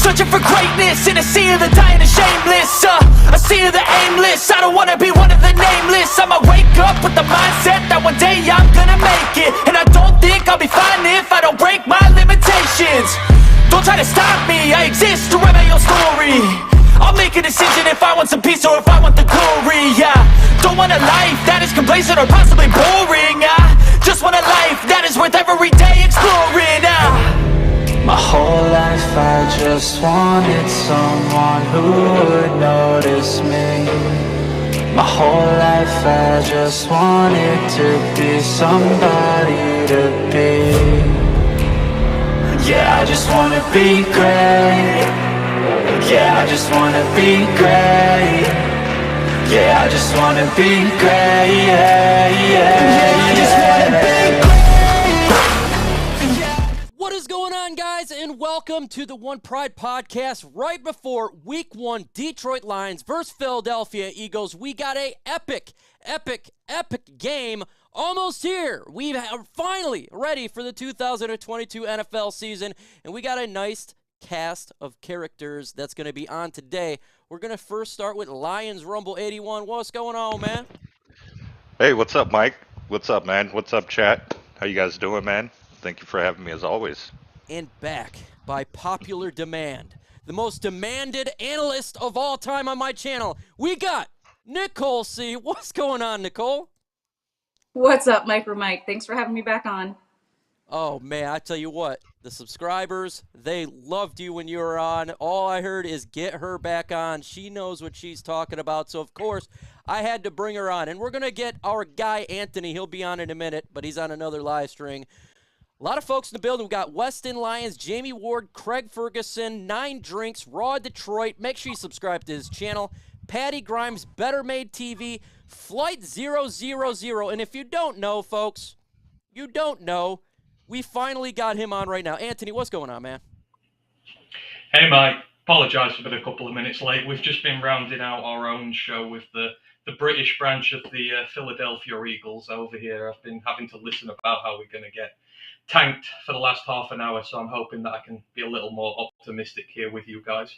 Searching for greatness in a sea of the dying and shameless. A sea of the aimless. I don't wanna be one of the nameless. I'ma wake up with the mindset that one day I'm gonna make it. And I don't think I'll be fine if I don't break my limitations. Don't try to stop me, I exist to write my own story. I'll make a decision if I want some peace or if I want the glory. Don't want a life that is complacent or possibly boring. Just want a life that is worth every day exploring. My whole life I just wanted someone who would notice me. My whole life I just wanted to be somebody to be. Yeah, I just wanna be great. Yeah, I just wanna be great. Yeah, I just wanna be great. Yeah, I just wanna be great. What is going on, guys, and welcome to the One Pride podcast. Right before Week 1, Detroit Lions versus Philadelphia Eagles, we got a epic game almost here. We are finally ready for the 2022 NFL season, and we got a nice cast of characters that's going to be on today. We're going to first start with Lions Rumble 81. What's going on, man? Hey, what's up, Mike? What's up, man? What's up, chat? How you guys doing, man? Thank you for having me, as always. And back by popular demand, the most demanded analyst of all time on my channel, we got Nicole C. What's going on, Nicole? What's up, MicroMike? Thanks for having me back on. Oh, man, I tell you what, the subscribers, they loved you when you were on. All I heard is get her back on. She knows what she's talking about. So, of course, I had to bring her on. And we're going to get our guy, Anthony. He'll be on in a minute, but he's on another live stream. A lot of folks in the building. We got Weston Lyons, Jamie Ward, Craig Ferguson, 9 Drinks, Raw Detroit. Make sure you subscribe to his channel. Patty Grimes, Better Made TV, Flight 000. And if you don't know, folks, we finally got him on right now. Anthony, what's going on, man? Hey, Mike. Apologise for being a couple of minutes late. We've just been rounding out our own show with the British branch of the Philadelphia Eagles over here. I've been having to listen about how we're going to get tanked for the last half an hour, so I'm hoping that I can be a little more optimistic here with you guys.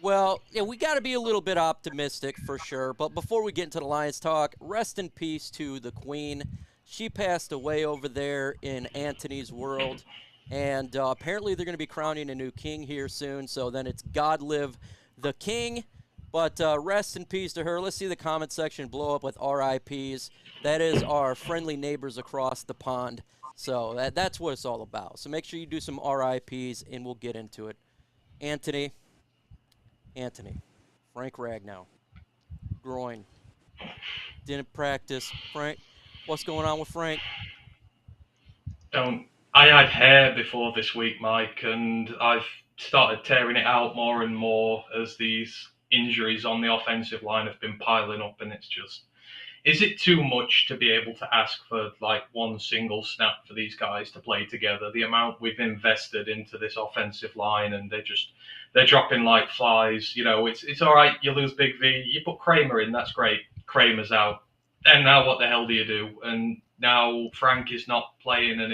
Well, yeah, we got to be a little bit optimistic for sure. But before we get into the Lions talk, rest in peace to the Queen. She passed away over there in Anthony's world. And apparently they're going to be crowning a new king here soon. So then it's God live the king. But rest in peace to her. Let's see the comment section blow up with RIPs. That is our friendly neighbors across the pond. So that's what it's all about. So make sure you do some RIPs, and we'll get into it. Anthony, Frank Ragnow, groin, didn't practice. Frank, what's going on with Frank? I had hair before this week, Mike, and I've started tearing it out more and more as these injuries on the offensive line have been piling up, and it's just, is it too much to be able to ask for like one single snap for these guys to play together? The amount we've invested into this offensive line, and they're dropping like flies. You know, it's all right. You lose Big V, you put Kramer in, that's great. Kramer's out, and now what the hell do you do? And now Frank is not playing, and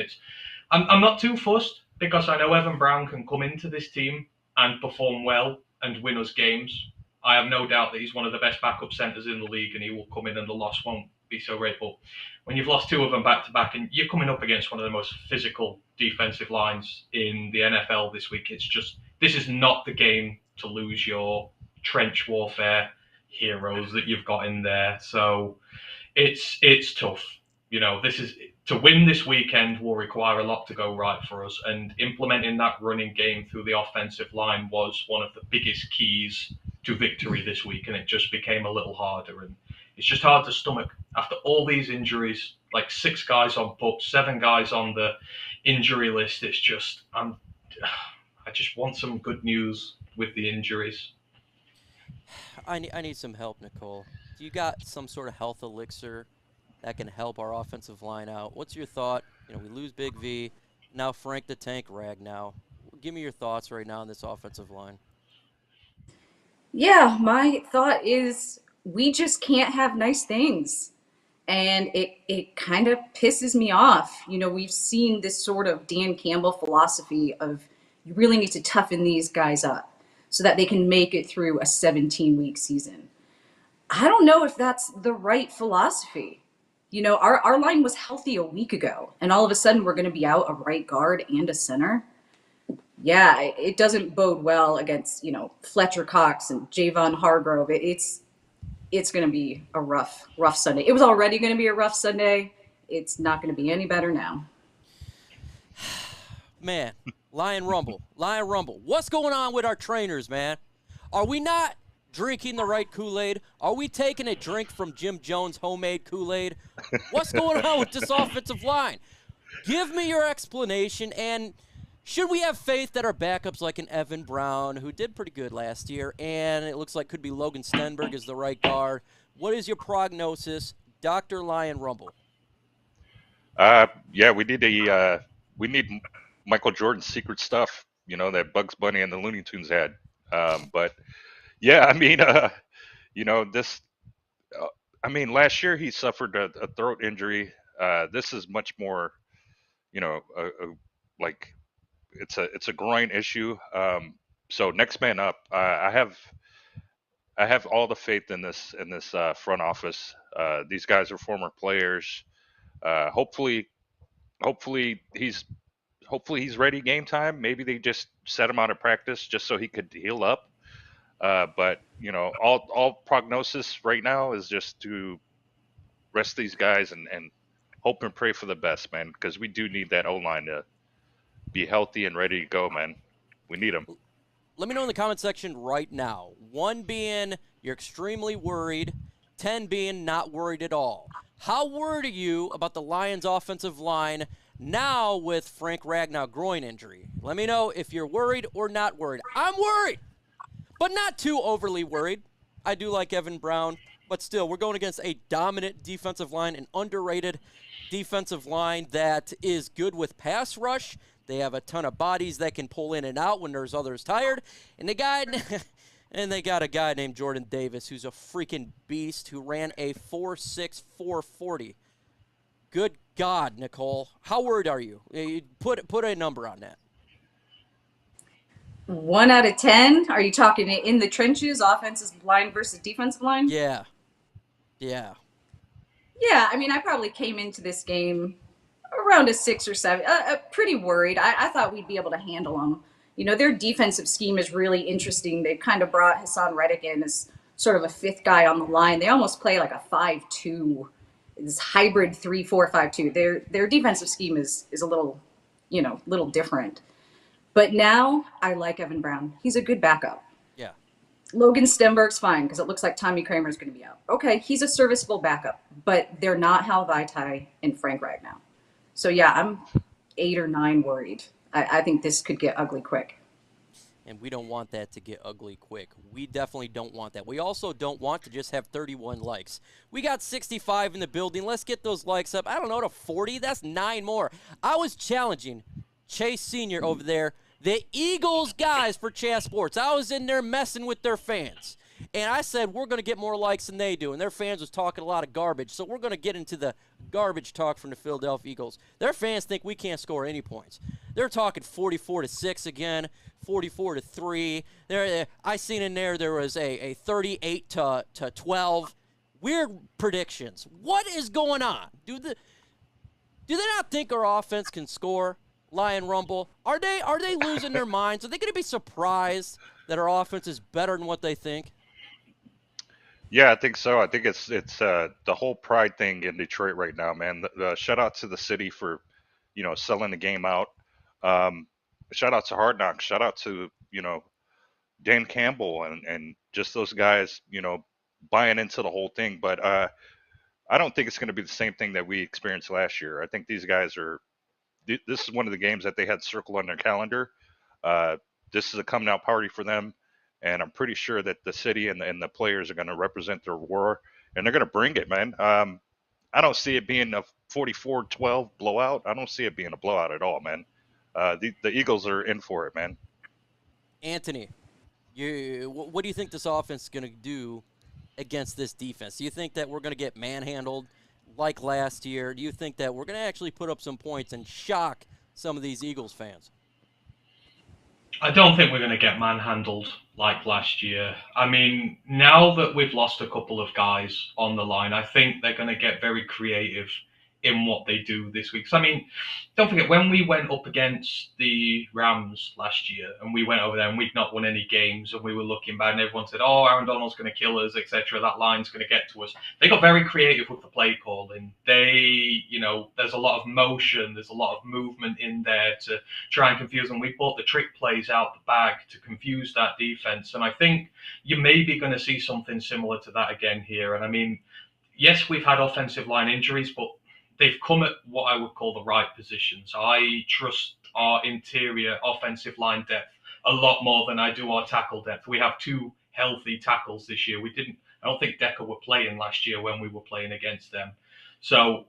I'm not too fussed because I know Evan Brown can come into this team and perform well and win us games. I have no doubt that he's one of the best backup centers in the league, and he will come in and the loss won't be so great. But when you've lost 2 of them back to back and you're coming up against one of the most physical defensive lines in the NFL this week, it's just, this is not the game to lose your trench warfare heroes that you've got in there. So it's tough. You know, to win this weekend will require a lot to go right for us, and implementing that running game through the offensive line was one of the biggest keys to victory this week, and it just became a little harder, and it's just hard to stomach after all these injuries, like 6 guys on PUP, 7 guys on the injury list. It's just, I just want some good news with the injuries. I need some help, Nicole. Do you got some sort of health elixir that can help our offensive line out? What's your thought? You know, we lose Big V, now Frank the Tank Ragnow. Give me your thoughts right now on this offensive line. Yeah, my thought is we just can't have nice things. And it kind of pisses me off. You know, we've seen this sort of Dan Campbell philosophy of You really need to toughen these guys up so that they can make it through a 17-week season. I don't know if that's the right philosophy. You know, our line was healthy a week ago, and all of a sudden we're going to be out a right guard and a center. Yeah, it doesn't bode well against, you know, Fletcher Cox and Javon Hargrove. It's going to be a rough Sunday. It was already going to be a rough Sunday. It's not going to be any better now. Man, Lion Rumble. What's going on with our trainers, man? Are we not drinking the right Kool-Aid? Are we taking a drink from Jim Jones' homemade Kool-Aid? What's going on with this offensive line? Give me your explanation. And should we have faith that our backups like an Evan Brown, who did pretty good last year, and it looks like could be Logan Stenberg as the right guard? What is your prognosis, Dr. Lion Rumble? Yeah, we need Michael Jordan's secret stuff, you know, that Bugs Bunny and the Looney Tunes had. But yeah, I mean, last year he suffered a throat injury. This is much more, like it's a groin issue. So next man up. I have all the faith in this front office. These guys are former players. Hopefully he's ready game time. Maybe they just set him out of practice just so he could heal up. But all prognosis right now is just to rest these guys and hope and pray for the best, man, because we do need that O-line to be healthy and ready to go, man. We need them. Let me know in the comment section right now. 1 being you're extremely worried, 10 being not worried at all. How worried are you about the Lions' offensive line now with Frank Ragnow groin injury? Let me know if you're worried or not worried. I'm worried, but not too overly worried. I do like Evan Brown, but still, we're going against a dominant defensive line, an underrated defensive line that is good with pass rush. They have a ton of bodies that can pull in and out when there's others tired. And they got a guy named Jordan Davis who's a freaking beast who ran a 4.6 4.40. Good God, Nicole. How worried are you? Put a number on that. 1 out of 10? Are you talking in the trenches, offensive line versus defensive line? Yeah. Yeah, I mean, I probably came into this game around a 6 or 7, pretty worried. I thought we'd be able to handle them. You know, their defensive scheme is really interesting. They kind of brought Hassan Reddick in as sort of a 5th guy on the line. They almost play like a 5-2, this hybrid 3-4-5-2. Their defensive scheme is a little different. But now I like Evan Brown. He's a good backup. Yeah. Logan Stenberg's fine because it looks like Tommy Kramer's going to be out. Okay, he's a serviceable backup, but they're not Hal Vaitai and Frank Ragnow. So yeah, I'm 8 or 9 worried. I think this could get ugly quick. And we don't want that to get ugly quick. We definitely don't want that. We also don't want to just have 31 likes. We got 65 in the building. Let's get those likes up, I don't know, to 40. That's 9 more. I was challenging Chase Sr. over there, the Eagles guys for Chat Sports. I was in there messing with their fans. And I said, we're going to get more likes than they do. And their fans was talking a lot of garbage. So we're going to get into the garbage talk from the Philadelphia Eagles. Their fans think we can't score any points. They're talking 44-6 again, 44-3. I seen in there was a 38-12. Weird predictions. What is going on? Do they not think our offense can score? Lion Rumble. Are they losing their minds? Are they going to be surprised that our offense is better than what they think? Yeah, I think so. I think it's the whole pride thing in Detroit right now, man. The shout out to the city for, selling the game out. Shout out to Hard Knocks. Shout out to, Dan Campbell and just those guys, buying into the whole thing. But I don't think it's going to be the same thing that we experienced last year. I think these guys this is one of the games that they had circled on their calendar. This is a coming out party for them. And I'm pretty sure that the city and the players are going to represent their war, and they're going to bring it, man. I don't see it being a 44-12 blowout. I don't see it being a blowout at all, man. The Eagles are in for it, man. Anthony, what do you think this offense is going to do against this defense? Do you think that we're going to get manhandled like last year? Do you think that we're going to actually put up some points and shock some of these Eagles fans? I don't think we're going to get manhandled like last year. I mean, now that we've lost a couple of guys on the line, I think they're going to get very creative in what they do this week. So, I mean, don't forget when we went up against the Rams last year and we went over there and we'd not won any games and we were looking bad and everyone said, "Oh, Aaron Donald's going to kill us, etc. That line's going to get to us." They got very creative with the play calling. There's a lot of motion, there's a lot of movement in there to try and confuse them. We brought the trick plays out the bag to confuse that defense, and I think you may be going to see something similar to that again here. And I mean, yes, we've had offensive line injuries, but they've come at what I would call the right positions. I trust our interior offensive line depth a lot more than I do our tackle depth. We have two healthy tackles this year. I don't think Decker were playing last year when we were playing against them. So,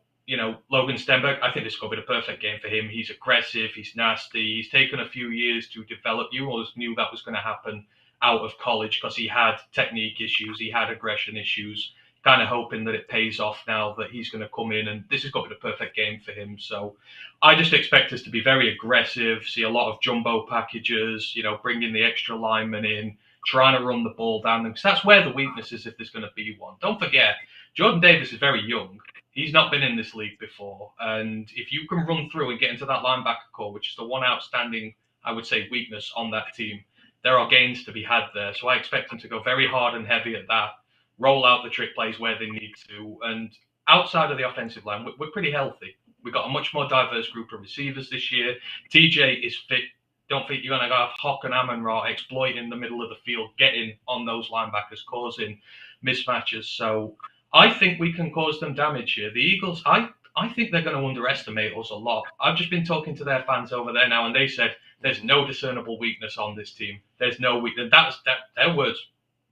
Logan Stenberg, I think this could be the perfect game for him. He's aggressive, he's nasty, he's taken a few years to develop. You always knew that was going to happen out of college because he had technique issues, he had aggression issues. Kind of hoping that it pays off now that he's going to come in, and this has got to be the perfect game for him. So I just expect us to be very aggressive, see a lot of jumbo packages, bringing the extra linemen in, trying to run the ball down them, because that's where the weakness is if there's going to be one. Don't forget, Jordan Davis is very young. He's not been in this league before. And if you can run through and get into that linebacker core, which is the one outstanding, I would say, weakness on that team, there are gains to be had there. So I expect them to go very hard and heavy at that, roll out the trick plays where they need to. And outside of the offensive line, we're pretty healthy. We've got a much more diverse group of receivers this year. TJ is fit. Don't think you're going to have Hock and Amon-Ra exploiting the middle of the field, getting on those linebackers, causing mismatches. So I think we can cause them damage here. The Eagles, I think they're going to underestimate us a lot. I've just been talking to their fans over there now, and they said there's no discernible weakness on this team. There's no weakness. That's their words.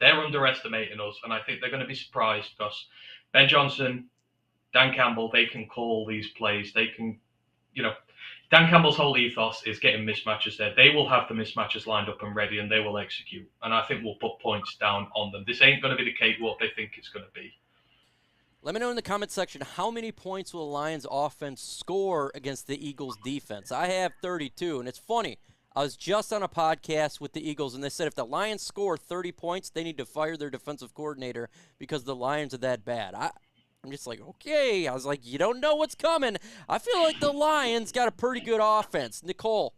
They're underestimating us, and I think they're going to be surprised because Ben Johnson, Dan Campbell, they can call these plays. They can, Dan Campbell's whole ethos is getting mismatches there. They will have the mismatches lined up and ready, and they will execute. And I think we'll put points down on them. This ain't going to be the cakewalk they think it's going to be. Let me know in the comment section how many points will the Lions offense score against the Eagles defense. I have 32, and it's funny. I was just on a podcast with the Eagles, and they said if the Lions score 30 points, they need to fire their defensive coordinator because the Lions are that bad. I'm just like, okay. I was like, you don't know what's coming. I feel like the Lions got a pretty good offense. Nicole,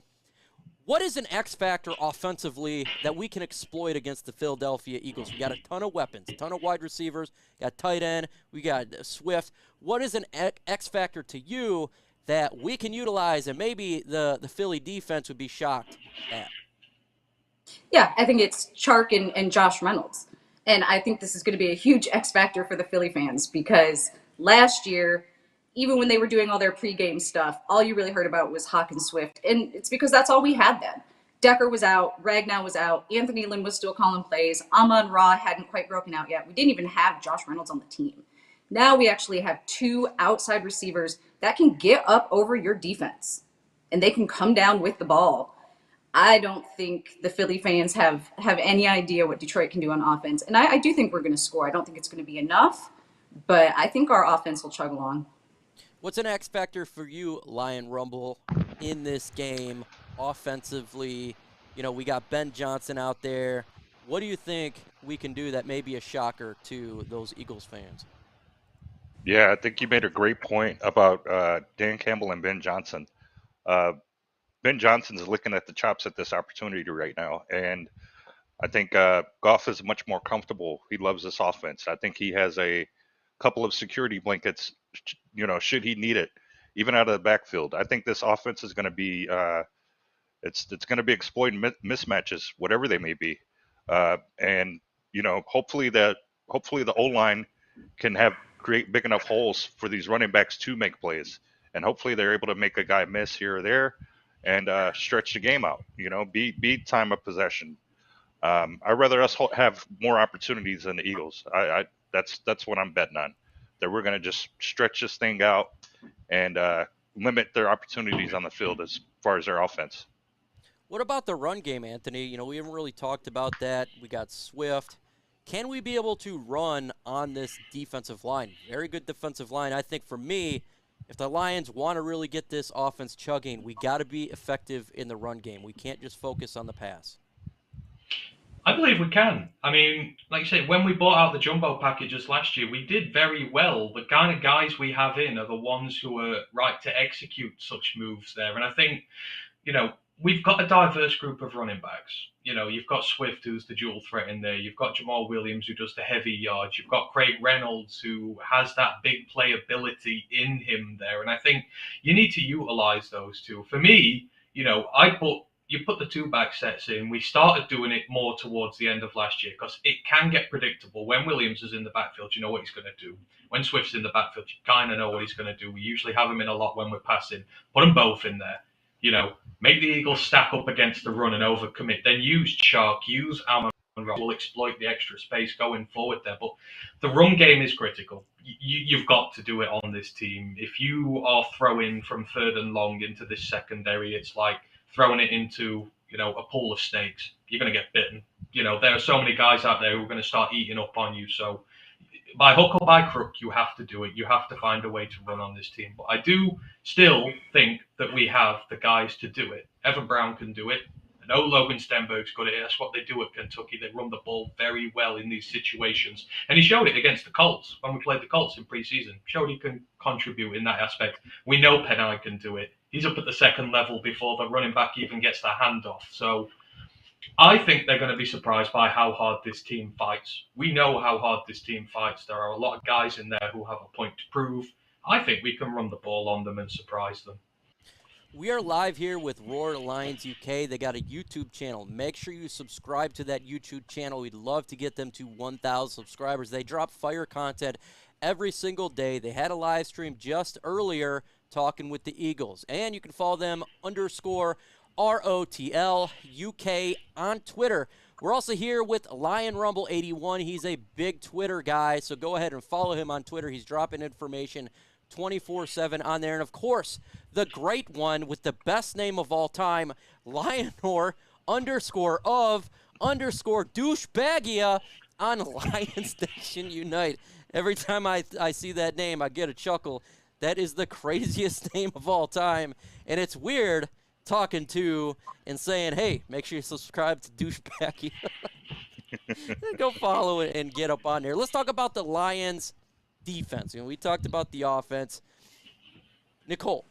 what is an X factor offensively that we can exploit against the Philadelphia Eagles? We got a ton of weapons, a ton of wide receivers, got tight end, we got Swift. What is an X factor to you that we can utilize and maybe the Philly defense would be shocked at? Yeah, I think it's Chark and Josh Reynolds. And I think this is going to be a huge X factor for the Philly fans because last year, even when they were doing all their pregame stuff, all you really heard about was Hawk and Swift. And it's because that's all we had then. Decker was out, Ragnow was out, Anthony Lynn was still calling plays, Amon-Ra hadn't quite broken out yet. We didn't even have Josh Reynolds on the team. Now we actually have two outside receivers that can get up over your defense, and they can come down with the ball. I don't think the Philly fans have any idea what Detroit can do on offense. And I do think we're going to score. I don't think it's going to be enough, but I think our offense will chug along. What's an X factor for you, Lion Rumble, in this game offensively? We got Ben Johnson out there. What do you think we can do that may be a shocker to those Eagles fans? Yeah, I think you made a great point about Dan Campbell and Ben Johnson. Ben Johnson's looking at the chops at this opportunity right now, and I think Goff is much more comfortable. He loves this offense. I think he has a couple of security blankets, should he need it, even out of the backfield. I think this offense is going to be it's going to be exploiting mismatches, whatever they may be, and hopefully the O-line can create big enough holes for these running backs to make plays, and hopefully they're able to make a guy miss here or there and stretch the game out. Be time of possession. I'd rather us have more opportunities than the Eagles. That's what I'm betting on. That we're going to just stretch this thing out and limit their opportunities on the field as far as their offense. What about the run game, Anthony? We haven't really talked about that. We got Swift. Can we be able to run on this defensive line? Very good defensive line. I think for me, if the Lions want to really get this offense chugging, we got to be effective in the run game. We can't just focus on the pass. I believe we can. I mean, like you say, when we bought out the jumbo packages last year, we did very well. The kind of guys we have in are the ones who are right to execute such moves there. And I think, we've got a diverse group of running backs. You've got Swift, who's the dual threat in there. You've got Jamal Williams, who does the heavy yards. You've got Craig Reynolds, who has that big playability in him there. And I think you need to utilize those two. For me, you put the two back sets in. We started doing it more towards the end of last year because it can get predictable. When Williams is in the backfield, you know what he's going to do. When Swift's in the backfield, you kind of know what he's going to do. We usually have him in a lot when we're passing. Put them both in there. Make the Eagles stack up against the run and overcommit. Then use Chark, use Amon. We'll exploit the extra space going forward there. But the run game is critical. You've got to do it on this team. If you are throwing from 3rd and long into this secondary, it's like throwing it into, a pool of snakes. You're going to get bitten. There are so many guys out there who are going to start eating up on you. So by hook or by crook, you have to do it. You have to find a way to run on this team. But I do still think that we have the guys to do it. Evan Brown can do it. I know Logan Stenberg's good at it. That's what they do at Kentucky. They run the ball very well in these situations. And he showed it against the Colts when we played the Colts in preseason. Showed he can contribute in that aspect. We know Penei can do it. He's up at the second level before the running back even gets the handoff. So I think they're going to be surprised by how hard this team fights. We know how hard this team fights. There are a lot of guys in there who have a point to prove. I think we can run the ball on them and surprise them. We are live here with Roar Lions UK. They got a YouTube channel. Make sure you subscribe to that YouTube channel. We'd love to get them to 1,000 subscribers. They drop fire content every single day. They had a live stream just earlier talking with the Eagles. And you can follow them _ROTL UK on Twitter. We're also here with Lion Rumble 81. He's a big Twitter guy, so go ahead and follow him on Twitter. He's dropping information 24/7 on there. And, of course, the great one with the best name of all time, Lionor _of_douchebagia on Lions Nation Unite. Every time I see that name, I get a chuckle. That is the craziest name of all time. And it's weird talking to and saying, hey, make sure you subscribe to Douchebagia. Go follow it and get up on there. Let's talk about the Lions defense. We talked about the offense. Nicole,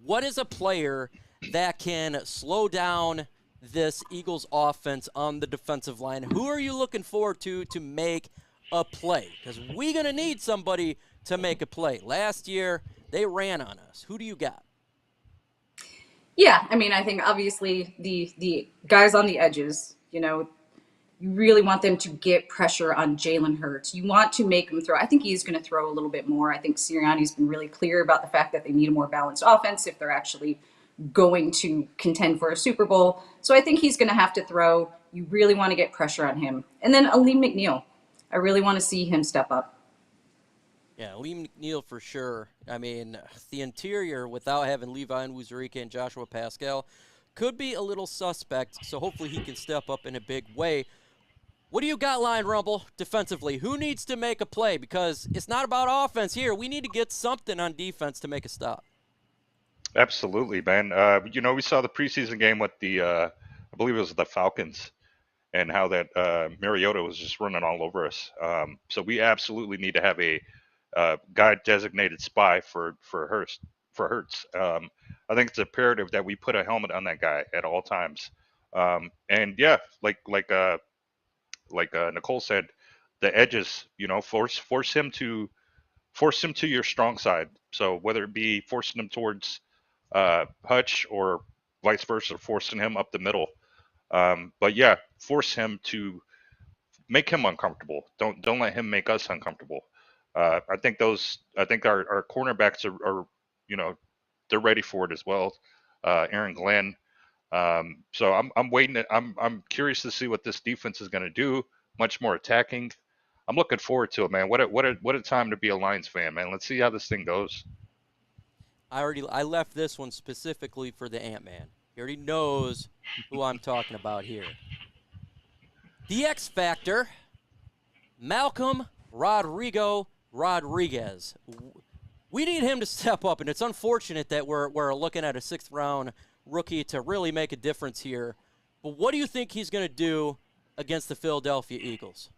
what is a player that can slow down this Eagles offense on the defensive line? Who are you looking forward to make a play? Because we're going to need somebody to make a play. Last year, they ran on us. Who do you got? Yeah, I think obviously the guys on the edges, you really want them to get pressure on Jalen Hurts. You want to make him throw. I think he's going to throw a little bit more. I think Sirianni's been really clear about the fact that they need a more balanced offense if they're actually going to contend for a Super Bowl. So I think he's going to have to throw. You really want to get pressure on him. And then Aleem McNeil. I really want to see him step up. Yeah, Aleem McNeil for sure. The interior, without having Levi Onwuzurike and Joshua Pascal, could be a little suspect, so hopefully he can step up in a big way. What do you got, Lion Rumble, defensively? Who needs to make a play? Because it's not about offense here. We need to get something on defense to make a stop. Absolutely, man. We saw the preseason game with I believe it was the Falcons, and how that Mariota was just running all over us. So we absolutely need to have a guy designated spy for Hurts. I think it's imperative that we put a helmet on that guy at all times. And yeah, like Nicole said, the edges, force him to your strong side. So whether it be forcing him towards Hutch or vice versa, forcing him up the middle. But yeah, force him to make him uncomfortable. Don't let him make us uncomfortable. I think our cornerbacks are they're ready for it as well. Aaron Glenn. So I'm waiting. I'm curious to see what this defense is going to do. Much more attacking. I'm looking forward to it, man. What a time to be a Lions fan, man. Let's see how this thing goes. I left this one specifically for the Ant-Man. He already knows who I'm talking about here. The X Factor, Malcolm Rodriguez. We need him to step up, and it's unfortunate that we're looking at a 6th-round rookie to really make a difference here. But what do you think he's going to do against the Philadelphia Eagles?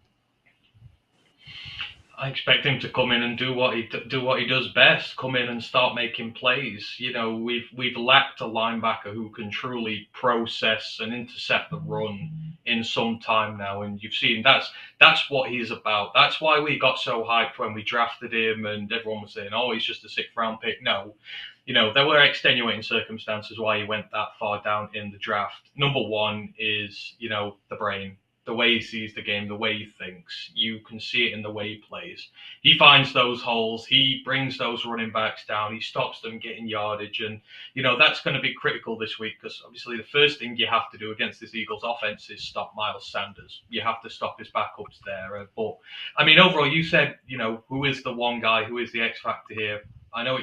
I expect him to come in and do what he does best. Come in and start making plays. You know, we've lacked a linebacker who can truly process and intercept the run in some time now, and you've seen that's what he's about. That's why we got so hyped when we drafted him, and everyone was saying, "Oh, he's just a 6th-round pick." No, you know, there were extenuating circumstances why he went that far down in the draft. Number one is, you know, the brain. The way he sees the game, the way he thinks. You can see it in the way he plays. He finds those holes. He brings those running backs down. He stops them getting yardage. And, you know, that's going to be critical this week because obviously the first thing you have to do against this Eagles offense is stop Miles Sanders. You have to stop his backups there. But, I mean, overall, you said, you know, who is the one guy, who is the X factor here? I know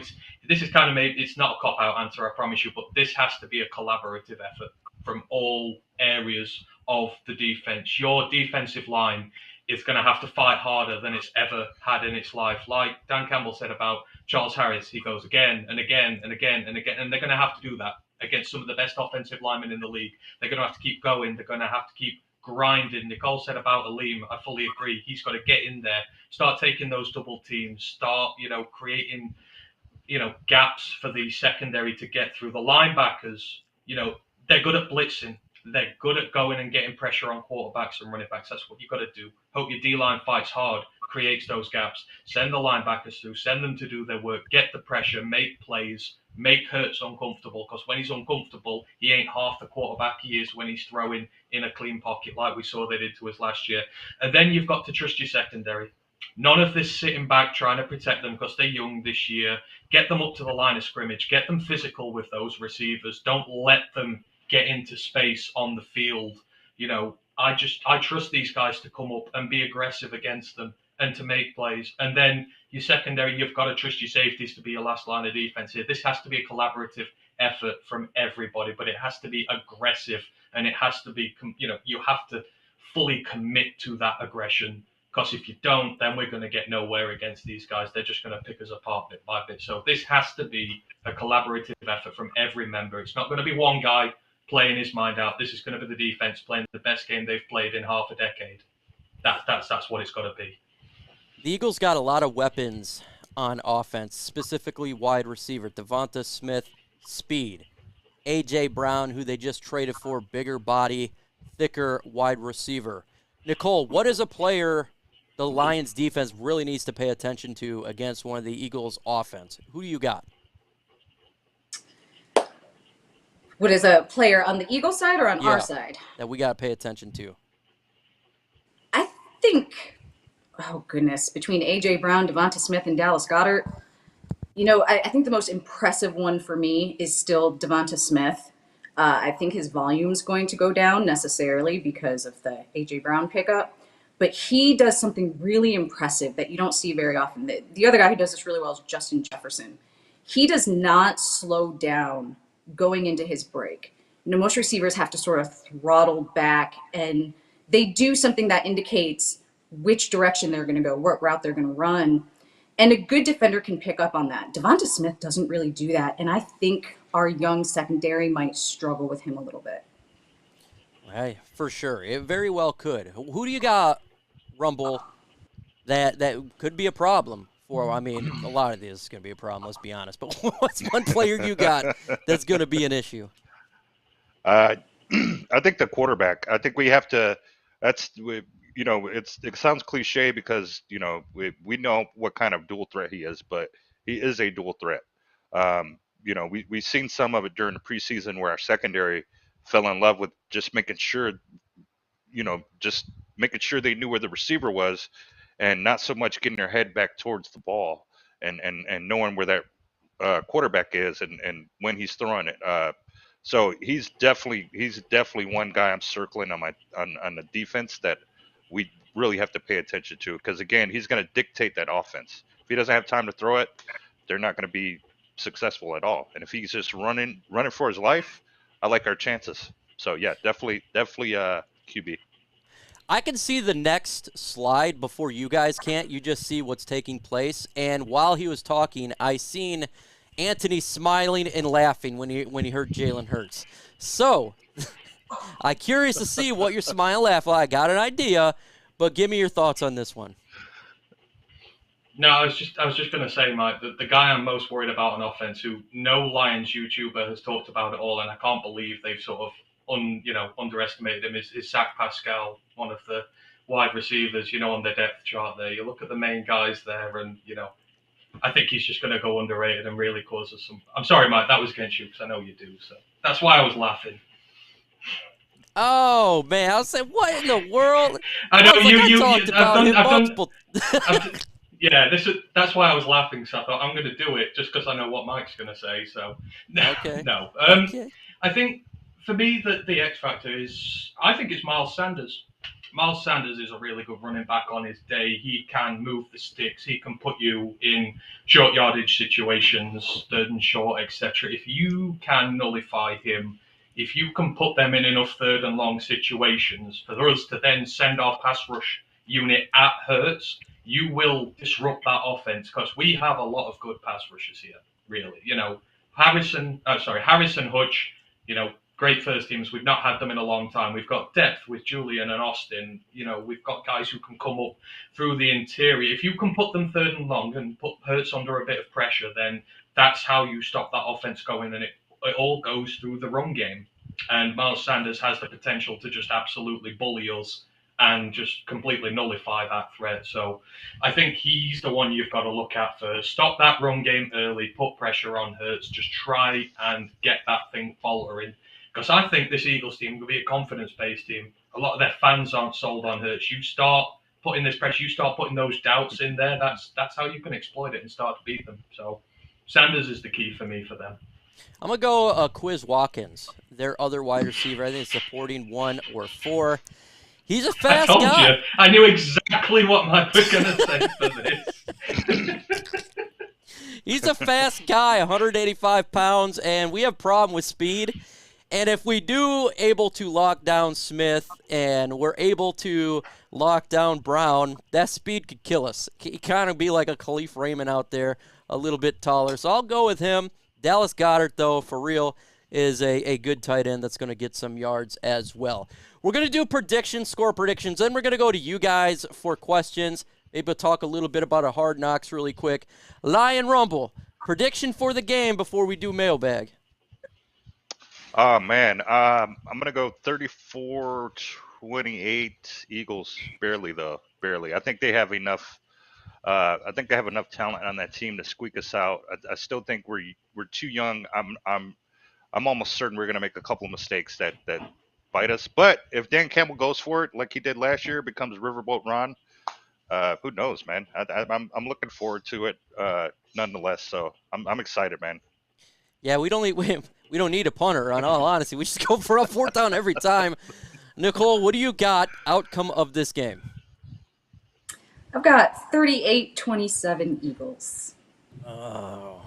this is kind of maybe it's not a cop-out answer, I promise you, but this has to be a collaborative effort from all areas of the defense. Your defensive line is going to have to fight harder than it's ever had in its life. Like Dan Campbell said about Charles Harris, he goes again and again and again and again, and they're going to have to do that against some of the best offensive linemen in the league. They're going to have to keep going. They're going to have to keep grinding. Nicole said about Aleem, I fully agree. He's got to get in there, start taking those double teams, start, you know, creating, you know, gaps for the secondary to get through. The linebackers, you know, they're good at blitzing. They're good at going and getting pressure on quarterbacks and running backs. That's what you've got to do. Hope your D-line fights hard, creates those gaps. Send the linebackers through. Send them to do their work. Get the pressure. Make plays. Make Hurts uncomfortable, because when he's uncomfortable, he ain't half the quarterback he is when he's throwing in a clean pocket like we saw they did to us last year. And then you've got to trust your secondary. None of this sitting back trying to protect them because they're young this year. Get them up to the line of scrimmage. Get them physical with those receivers. Don't let them get into space on the field. You know, I trust these guys to come up and be aggressive against them and to make plays. And then your secondary, you've got to trust your safeties to be your last line of defense here. This has to be a collaborative effort from everybody, but it has to be aggressive, and it has to be, you know, you have to fully commit to that aggression, because if you don't, then we're going to get nowhere against these guys. They're just going to pick us apart bit by bit. So this has to be a collaborative effort from every member. It's not going to be one guy playing his mind out. This is going to be the defense playing the best game they've played in half a decade. That's what it's got to be. The Eagles got a lot of weapons on offense, specifically wide receiver. DaVonta Smith, speed. A.J. Brown, who they just traded for, bigger body, thicker wide receiver. Nicole, what is a player the Lions defense really needs to pay attention to against one of the Eagles offense? Who do you got? What is a player on the Eagle side or on Yeah, our side? that we got to pay attention to. I think, oh goodness, between A.J. Brown, DaVonta Smith, and Dallas Goedert, you know, I think the most impressive one for me is still DaVonta Smith. I think his volume's going to go down necessarily because of the A.J. Brown pickup. But he does something really impressive that you don't see very often. The other guy who does this really well is Justin Jefferson. He does not slow down going into his break. You know, most receivers have to sort of throttle back, and they do something that indicates which direction they're going to go, what route they're going to run. And a good defender can pick up on that. DaVonta Smith doesn't really do that, and I think our young secondary might struggle with him a little bit. Hey, for sure. It very well could. Who do you got, Rumble, that could be a problem for? I mean, a lot of this is going to be a problem, let's be honest. But what's one player you got that's going to be an issue? I think the quarterback. I think we have to. You know, it sounds cliche because, you know, we know what kind of dual threat he is, but he is a dual threat. You know, we've seen some of it during the preseason where our secondary fell in love with just making sure, you know, just making sure they knew where the receiver was, and not so much getting their head back towards the ball and knowing where that quarterback is and when he's throwing it. So he's definitely one guy I'm circling on on the defense that we really have to pay attention to, because again, he's going to dictate that offense. If he doesn't have time to throw it, they're not going to be successful at all. And if he's just running for his life, I like our chances. So yeah, definitely QB. I can see the next slide before you guys can't. You just see what's taking place. And while he was talking, I seen Anthony smiling and laughing when he heard Jalen Hurts. So I'm curious to see what your smile laugh. Well, I got an idea, but give me your thoughts on this one. No, I was just going to say, Mike, that the guy I'm most worried about on offense, who no Lions YouTuber has talked about at all, and I can't believe they've sort of underestimated him, is Zach Pascal, one of the wide receivers, on the depth chart there. You look at the main guys there, and I think he's just going to go underrated and really cause us some. I'm sorry, Mike, that was against you because I know you do. So that's why I was laughing. Oh man, I was saying, what in the world? I know that's why I was laughing. So I thought I'm going to do it just because I know what Mike's going to say. So okay. No, Okay. I think for me the X factor is I think it's Miles Sanders. Miles Sanders is a really good running back on his day. He can move the sticks. He can put you in short yardage situations, third and short, etc. If you can nullify him, if you can put them in enough third and long situations for us to then send our pass rush unit at Hurts, you will disrupt that offense because we have a lot of good pass rushers here, really. Harrison, Hutch, great first teams. We've not had them in a long time. We've got depth with Julian and Austin. We've got guys who can come up through the interior. If you can put them third and long and put Hurts under a bit of pressure, then that's how you stop that offense going, and it all goes through the run game. And Miles Sanders has the potential to just absolutely bully us and just completely nullify that threat. So I think he's the one you've got to look at first. Stop that run game early, put pressure on Hurts, just try and get that thing faltering. Because I think this Eagles team will be a confidence-based team. A lot of their fans aren't sold on Hurts. You start putting this pressure, you start putting those doubts in there, that's how you can exploit it and start to beat them. So Sanders is the key for me for them. I'm going to go Quiz Watkins, their other wide receiver. I think it's supporting 1 or 4. He's a fast guy. I told you. I knew exactly what Mike was going to say for this. He's a fast guy, 185 pounds, and we have a problem with speed. And if we do able to lock down Smith and we're able to lock down Brown, that speed could kill us. He kind of be like a Khalif Raymond out there, a little bit taller. So I'll go with him. Dallas Goedert, though, for real, is a good tight end that's going to get some yards as well. We're going to do predictions, score predictions, then we're going to go to you guys for questions. Maybe we'll talk a little bit about a Hard Knocks really quick. Lion Rumble, prediction for the game before we do mailbag. Oh, man. I'm going to go 34-28 Eagles. Barely, though. Barely. I think they have enough. I think they have enough talent on that team to squeak us out. I still think we're too young. I'm almost certain we're going to make a couple of mistakes that bite us. But if Dan Campbell goes for it like he did last year, becomes Riverboat Ron, who knows, man? I'm looking forward to it nonetheless. So I'm excited, man. Yeah, we don't need a punter. On all honesty, we just go for a 4th down every time. Nicole, what do you got? Outcome of this game? I've got 38-27 Eagles. Oh,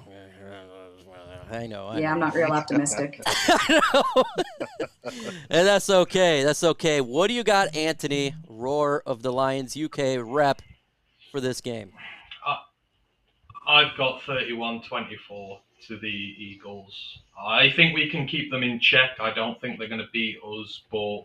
I know. Yeah, I'm not real optimistic. I know. And that's okay. That's okay. What do you got, Anthony, Roar of the Lions UK rep, for this game? I've got 31-24 to the Eagles. I think we can keep them in check. I don't think they're going to beat us, but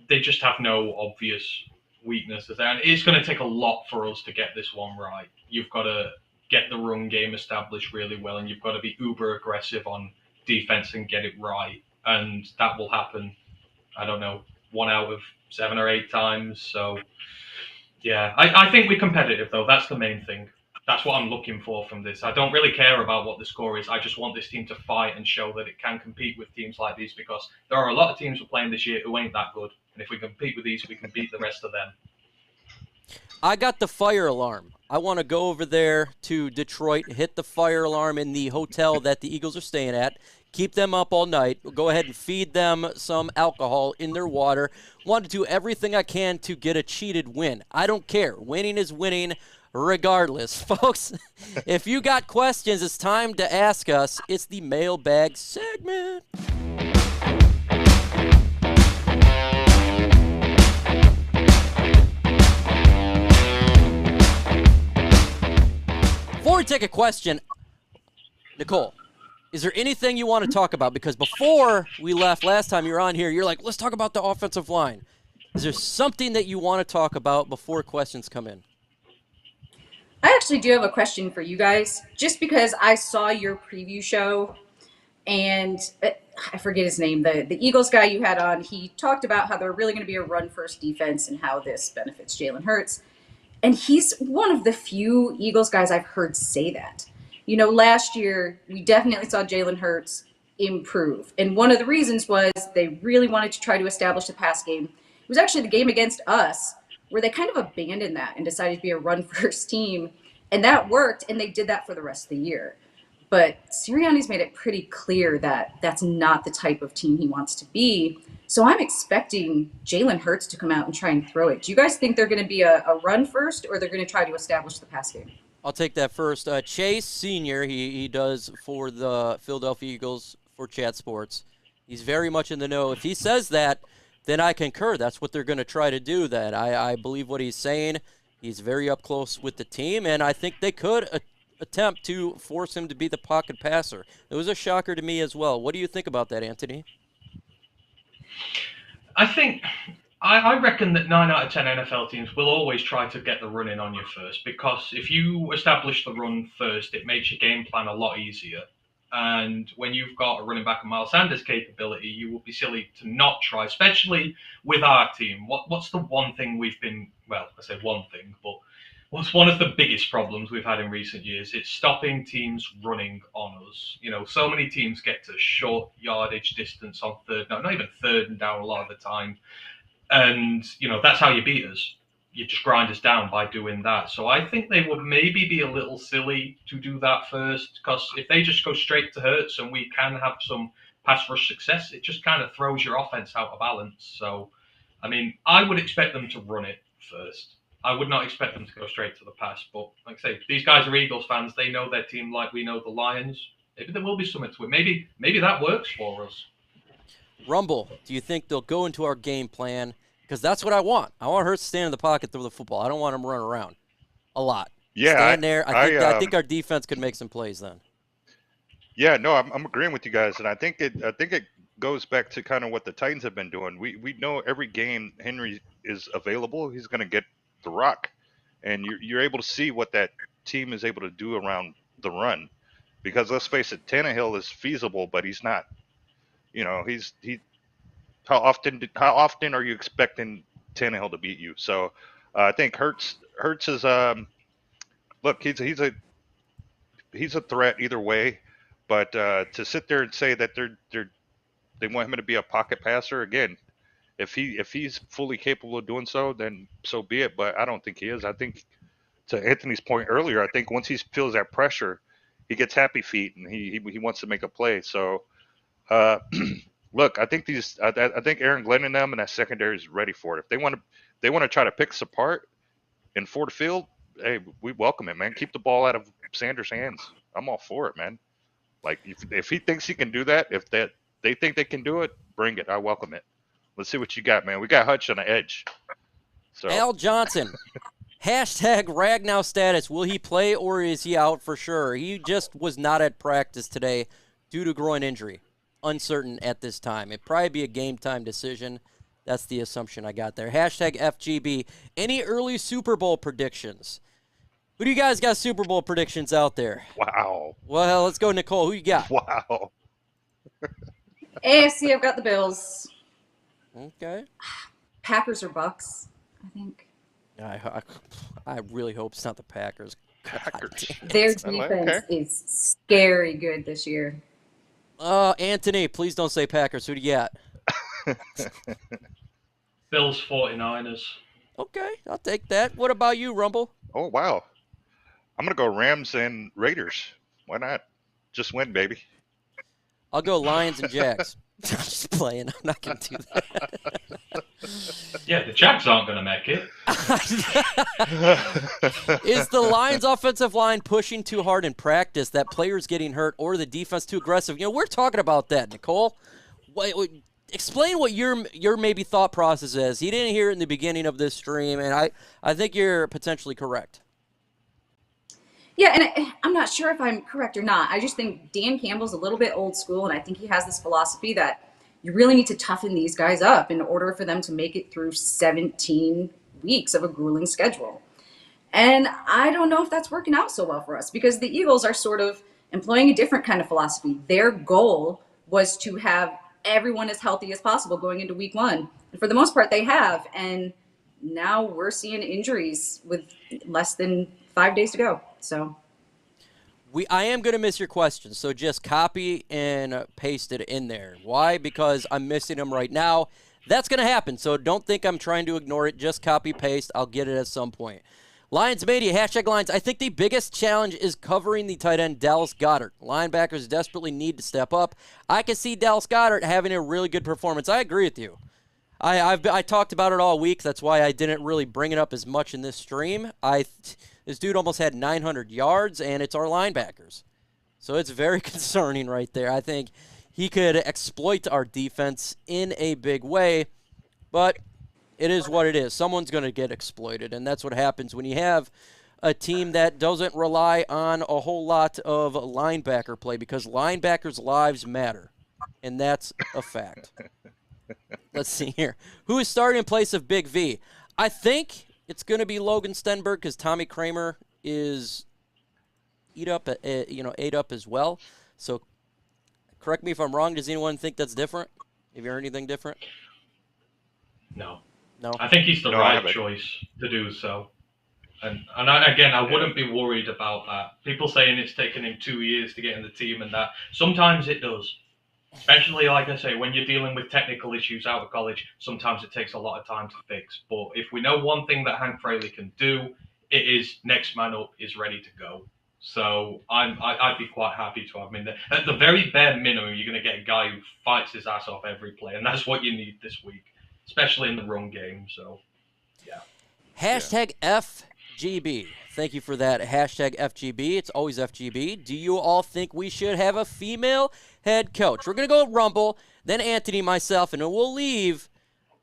they just have no obvious weaknesses there. And it's going to take a lot for us to get this one right. You've got to get the run game established really well, and you've got to be uber aggressive on defense and get it right. And that will happen, I don't know, 1 out of 7 or 8 times. So, yeah, I think we're competitive, though. That's the main thing. That's what I'm looking for from this. I don't really care about what the score is. I just want this team to fight and show that it can compete with teams like these, because there are a lot of teams we're playing this year who ain't that good. And if we compete with these, we can beat the rest of them. I got the fire alarm. I want to go over there to Detroit, hit the fire alarm in the hotel that the Eagles are staying at, keep them up all night, go ahead and feed them some alcohol in their water. Want to do everything I can to get a cheated win. I don't care. Winning is winning regardless. Folks, if you got questions, it's time to ask us. It's the mailbag segment. take a question. Nicole, is there anything you want to talk about? Because before we left last time you were on here, you're like, let's talk about the offensive line. Is there something that you want to talk about before questions come in? I actually do have a question for you guys, just because I saw your preview show, and I forget his name, the Eagles guy you had on. He talked about how they're really going to be a run-first defense and how this benefits Jalen Hurts. And he's one of the few Eagles guys I've heard say that. You know, last year, we definitely saw Jalen Hurts improve. And one of the reasons was they really wanted to try to establish the pass game. It was actually the game against us where they kind of abandoned that and decided to be a run-first team. And that worked, and they did that for the rest of the year. But Sirianni's made it pretty clear that that's not the type of team he wants to be. So I'm expecting Jalen Hurts to come out and try and throw it. Do you guys think they're going to be a run first, or they're going to try to establish the pass game? I'll take that first. Chase Sr., he does for the Philadelphia Eagles for Chat Sports. He's very much in the know. If he says that, then I concur. That's what they're going to try to do. That I believe what he's saying. He's very up close with the team, and I think they could attempt to force him to be the pocket passer. It was a shocker to me as well. What do you think about that, Anthony? I reckon that 9 out of 10 NFL teams will always try to get the run in on you first, because if you establish the run first, it makes your game plan a lot easier. And when you've got a running back of Miles Sanders' capability, you will be silly to not try, especially with our team. What's the one thing we've been, well, I say one thing, but what's one of the biggest problems we've had in recent years? It's stopping teams running on us. You know, so many teams get to short yardage distance on not even third and down a lot of the time. And, you know, that's how you beat us. You just grind us down by doing that. So I think they would maybe be a little silly to do that first, because if they just go straight to Hurts and we can have some pass rush success, it just kind of throws your offense out of balance. So, I mean, I would expect them to run it first. I would not expect them to go straight to the pass. But like I say, these guys are Eagles fans. They know their team like we know the Lions. Maybe there will be something to it. Maybe that works for us. Rumble, do you think they'll go into our game plan? Because that's what I want. I want Hurts to stand in the pocket, throw the football. I don't want him run around a lot. Yeah, stand there. I think our defense could make some plays then. Yeah, no, I'm agreeing with you guys, and I think it goes back to kind of what the Titans have been doing. We know every game Henry is available, he's going to get the rock, and you're able to see what that team is able to do around the run. Because let's face it, Tannehill is feasible, but he's not. You know, How often are you expecting Tannehill to beat you? So I think Hurts is look, he's a threat either way, but to sit there and say that they want him to be a pocket passer again, if he's fully capable of doing so, then so be it. But I don't think he is. I think, to Anthony's point earlier, I think once he feels that pressure, he gets happy feet and he wants to make a play. So. Look, I think Aaron Glenn and them and that secondary is ready for it. If they want to try to pick us apart and Ford Field, hey, we welcome it, man. Keep the ball out of Sanders' hands. I'm all for it, man. Like if he thinks he can do that, if they think they can do it, bring it. I welcome it. Let's see what you got, man. We got Hutch on the edge. So Al Johnson, hashtag Ragnow status. Will he play or is he out for sure? He just was not at practice today due to groin injury. Uncertain at this time. It'd probably be a game time decision. That's the assumption I got there. Hashtag FGB. Any early Super Bowl predictions? Who do you guys got Super Bowl predictions out there? Wow. Well, let's go, Nicole. Who you got? Wow. AFC, I've got the Bills. Okay. Packers or Bucks, I think. I really hope it's not the Packers. Packers. Their defense is scary good this year. Anthony, please don't say Packers. Who do you got? Bills 49ers. Okay, I'll take that. What about you, Rumble? Oh, wow. I'm going to go Rams and Raiders. Why not? Just win, baby. I'll go Lions and Jags. I'm just playing. I'm not going to do that. Yeah, the Jags aren't going to make it. Is the Lions' offensive line pushing too hard in practice, that players getting hurt, or the defense too aggressive? You know, we're talking about that, Nicole. Explain what your maybe thought process is. He didn't hear it in the beginning of this stream, and I think you're potentially correct. Yeah, and I'm not sure if I'm correct or not. I just think Dan Campbell's a little bit old school, and I think he has this philosophy that you really need to toughen these guys up in order for them to make it through 17 weeks of a grueling schedule. And I don't know if that's working out so well for us because the Eagles are sort of employing a different kind of philosophy. Their goal was to have everyone as healthy as possible going into week one. And for the most part, they have. And now we're seeing injuries with less than 5 days to go. So I am going to miss your question, so just copy and paste it in there. Why? Because I'm missing them right now. That's going to happen, so don't think I'm trying to ignore it. Just copy, paste. I'll get it at some point. Lions Media, hashtag Lions. I think the biggest challenge is covering the tight end Dallas Goedert. Linebackers desperately need to step up. I can see Dallas Goedert having a really good performance. I agree with you. I talked about it all week. That's why I didn't really bring it up as much in this stream. This dude almost had 900 yards, and it's our linebackers. So it's very concerning right there. I think he could exploit our defense in a big way, but it is what it is. Someone's going to get exploited, and that's what happens when you have a team that doesn't rely on a whole lot of linebacker play because linebackers' lives matter, and that's a fact. Let's see here. Who is starting in place of Big V? I think it's going to be Logan Stenberg because Tommy Kramer is ate up as well. So correct me if I'm wrong. Does anyone think that's different? Have you heard anything different? No. No? I think he's the right choice to do so. And I wouldn't be worried about that. People saying it's taken him 2 years to get in the team and that. Sometimes it does. Especially, like I say, when you're dealing with technical issues out of college, sometimes it takes a lot of time to fix. But if we know one thing that Hank Fraley can do, it is next man up is ready to go. So I'd be quite happy to have him in there. At the very bare minimum, you're going to get a guy who fights his ass off every play, and that's what you need this week, especially in the run game. So, yeah. Hashtag FGB. Thank you for that. Hashtag FGB. It's always FGB. Do you all think we should have a female head coach? We're going to go Rumble, then Anthony, myself, and then we'll leave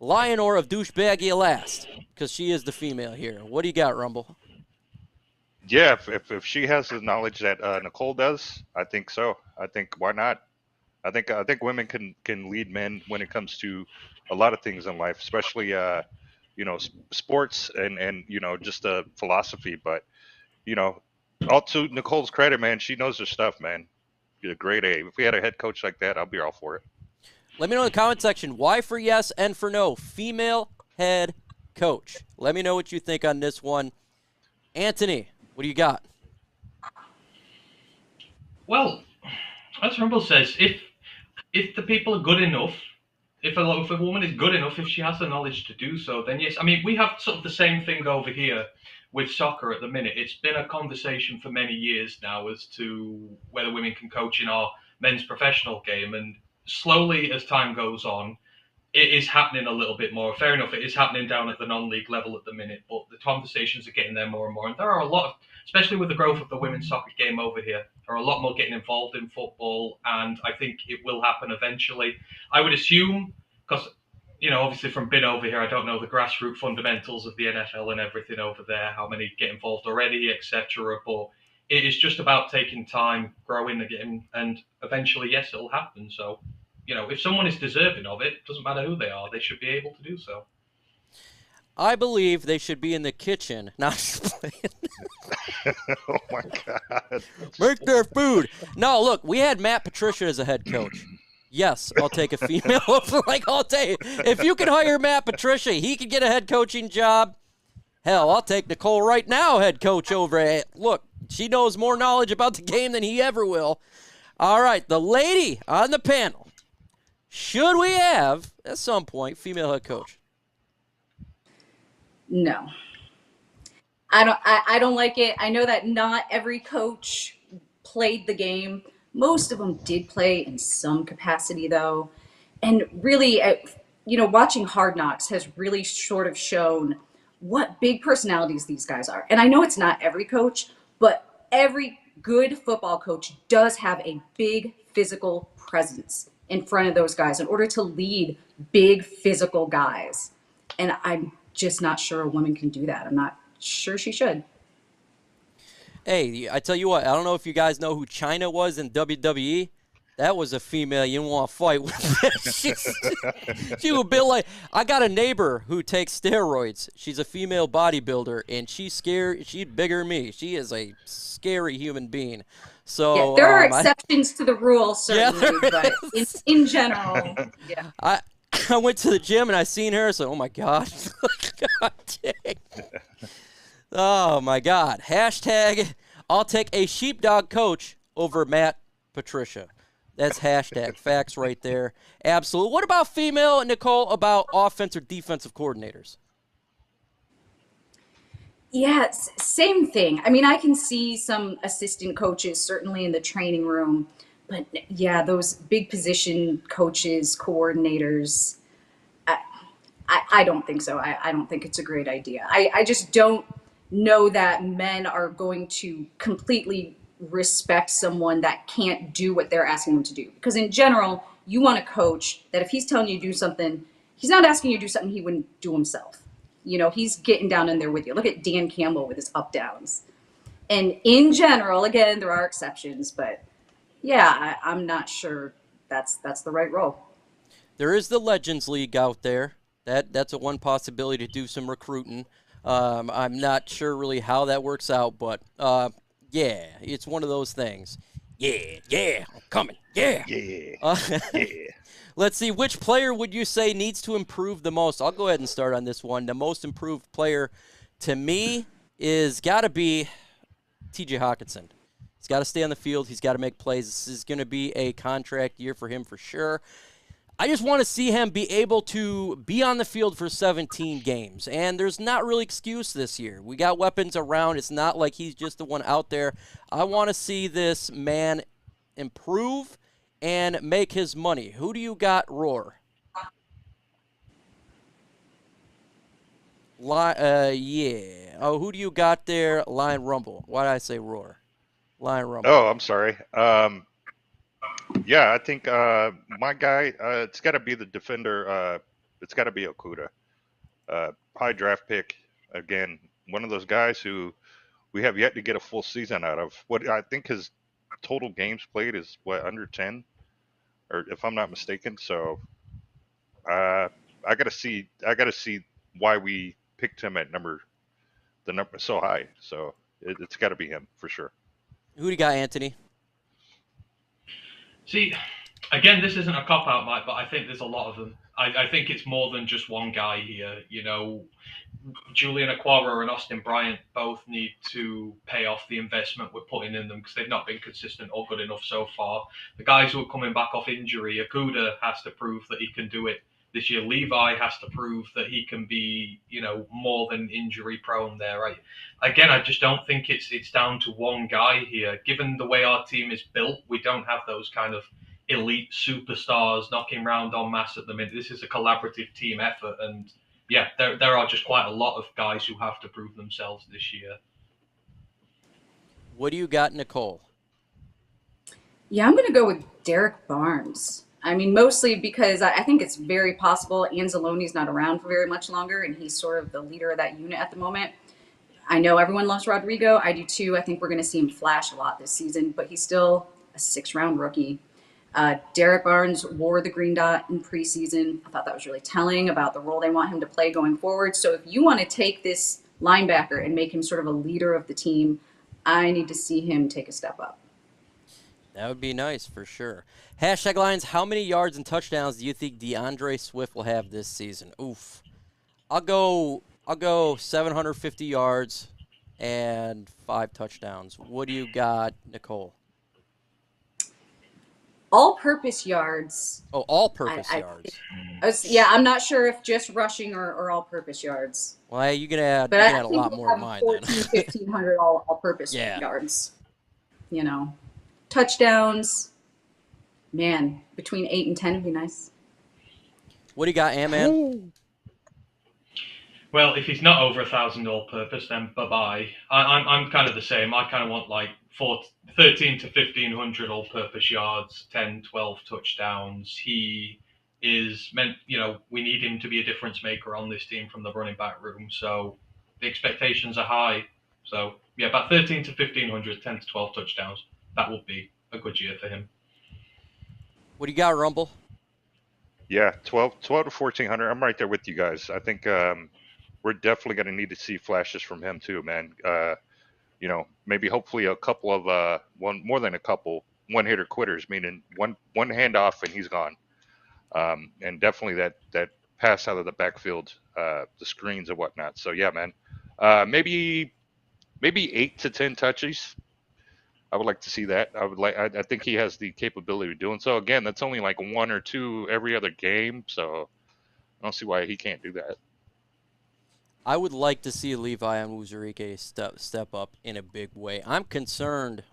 Lionor of Douchebagia last because she is the female here. What do you got, Rumble? Yeah, if she has the knowledge that Nicole does, I think so. I think why not? I think women can lead men when it comes to a lot of things in life, especially sports and just a philosophy. But all to Nicole's credit, man, she knows her stuff, man. She's a great A. If we had a head coach like that, I'll be all for it. Let me know in the comment section why for yes and for no. Female head coach. Let me know what you think on this one. Anthony, what do you got? Well, as Rumble says, if the people are good enough, if a woman is good enough, if she has the knowledge to do so, then yes. I mean, we have sort of the same thing over here with soccer at the minute. It's been a conversation for many years now as to whether women can coach in our men's professional game. And slowly, as time goes on, it is happening a little bit more. Fair enough, it is happening down at the non-league level at the minute, but the conversations are getting there more and more. And there are a lot of, especially with the growth of the women's soccer game over here, there are a lot more getting involved in football, and I think it will happen eventually. I would assume, because, obviously from being over here, I don't know the grassroots fundamentals of the NFL and everything over there, how many get involved already, etc. But it is just about taking time, growing the game, and eventually, yes, it'll happen. So, if someone is deserving of it, doesn't matter who they are, they should be able to do so. I believe they should be in the kitchen, not just playing. Oh, my God. Make their food. No, look, we had Matt Patricia as a head coach. Yes, I'll take a female. I'll take if you can hire Matt Patricia, he could get a head coaching job. Hell, I'll take Nicole right now, head coach over at. Look, she knows more knowledge about the game than he ever will. All right, the lady on the panel. Should we have, at some point, female head coach? no, I don't like it. I know that not every coach played the game. Most of them did play in some capacity, though. And really, watching Hard Knocks has really sort of shown what big personalities these guys are. And I know it's not every coach, but every good football coach does have a big physical presence in front of those guys in order to lead big physical guys. And I'm just not sure a woman can do that. I'm not sure she should. Hey, I tell you what, I don't know if you guys know who China was in WWE. That was a female you don't want to fight with. She would be like, I got a neighbor who takes steroids. She's a female bodybuilder, and she's scary. She's bigger than me. She is a scary human being. Yeah, So there are exceptions to the rule, certainly, but in general, yeah. I went to the gym and I seen her, so oh my god. God dang. Oh my god. Hashtag I'll take a sheepdog coach over Matt Patricia. That's hashtag facts right there. Absolutely. What about female, Nicole, about offense or defensive coordinators? Yeah, same thing. I mean, I can see some assistant coaches certainly in the training room, but yeah, those big position coaches, coordinators, I don't think so. I don't think it's a great idea. I just don't know that men are going to completely respect someone that can't do what they're asking them to do. Because in general, you want a coach that if he's telling you to do something, he's not asking you to do something he wouldn't do himself. You know, he's getting down in there with you. Look at Dan Campbell with his up downs. And in general, again, there are exceptions, but yeah, I'm not sure that's the right role. There is the Legends League out there. That's a one possibility to do some recruiting. I'm not sure really how that works out, but yeah, it's one of those things. Yeah, I'm coming. Yeah. Yeah. Let's see, which player would you say needs to improve the most? I'll go ahead and start on this one. The most improved player to me is got to be TJ Hutchinson. He's got to stay on the field. He's got to make plays. This is going to be a contract year for him for sure. I just want to see him be able to be on the field for 17 games. And there's not really excuse this year. We got weapons around. It's not like he's just the one out there. I want to see this man improve and make his money. Who do you got, Roar? Yeah. Oh, who do you got there? Lion Rumble. Why did I say Roar? Lion Rumble. Oh, I'm sorry. Yeah, I think my guy, it's got to be the defender. It's got to be Okudah. High draft pick. Again, one of those guys who we have yet to get a full season out of. What I think his total games played is under 10, or if I'm not mistaken. So I gotta see why we picked him at the number so high. So it's got to be him for sure. Who do you got, Anthony? See, again, this isn't a cop-out, Mike, but I think there's a lot of them. I think it's more than just one guy here. You know, Julian Okwara and Austin Bryant both need to pay off the investment we're putting in them because they've not been consistent or good enough so far. The guys who are coming back off injury, Okudah has to prove that he can do it this year. Levi has to prove that he can be, you know, more than injury prone there. Again, I just don't think it's down to one guy here. Given the way our team is built, we don't have those kind of elite superstars knocking around en masse at the minute. This is a collaborative team effort, and yeah, there are just quite a lot of guys who have to prove themselves this year. What do you got, Nicole? Yeah, I'm going to go with Derek Barnes. I mean, mostly because I think it's very possible Anzalone's not around for very much longer, and he's sort of the leader of that unit at the moment. I know everyone loves Rodrigo. I do too. I think we're going to see him flash a lot this season, but he's still a 6th-round rookie. Derek Barnes wore the green dot in preseason. I thought that was really telling about the role they want him to play going forward. So if you want to take this linebacker and make him sort of a leader of the team, I need to see him take a step up. That would be nice for sure. Hashtag Lions, how many yards and touchdowns do you think DeAndre Swift will have this season? Oof. I'll go 750 yards and 5 touchdowns. What do you got, Nicole? All-purpose yards. Oh, all-purpose yards. I'm not sure if just rushing or all-purpose yards. Well, you can add a lot more of mine then. 1,500 all-purpose yards. You know, touchdowns. Man, between 8 and 10 would be nice. What do you got, Ant-Man? Well, if he's not over 1,000 all-purpose, then bye-bye. I'm kind of the same. I kind of want like 13 to 1,500 all-purpose yards, 10, 12 touchdowns. He is meant, you know, we need him to be a difference maker on this team from the running back room. So the expectations are high. So, yeah, about 13 to 1,500, 10 to 12 touchdowns. That would be a good year for him. What do you got, Rumble? Yeah, 12 to 1,400. I'm right there with you guys. I think we're definitely going to need to see flashes from him too, man. Maybe hopefully a couple of more than a couple one-hitter quitters, meaning one handoff and he's gone. And definitely that pass out of the backfield, the screens and whatnot. So yeah, man. Maybe 8 to 10 touches. I would like to see that. I think he has the capability of doing so. Again, that's only like 1 or 2 every other game, so I don't see why he can't do that. I would like to see Levi Onwuzurike step up in a big way. I'm concerned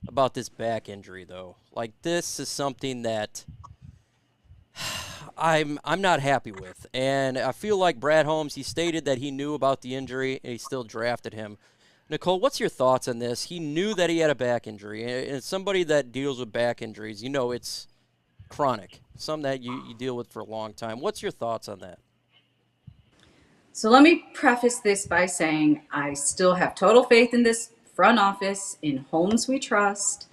about this back injury, though. Like, this is something that I'm not happy with. And I feel like Brad Holmes, he stated that he knew about the injury and he still drafted him. Nicole, what's your thoughts on this? He knew that he had a back injury. And as somebody that deals with back injuries, it's chronic, something that you deal with for a long time. What's your thoughts on that? So let me preface this by saying I still have total faith in this front office. In Holmes we trust.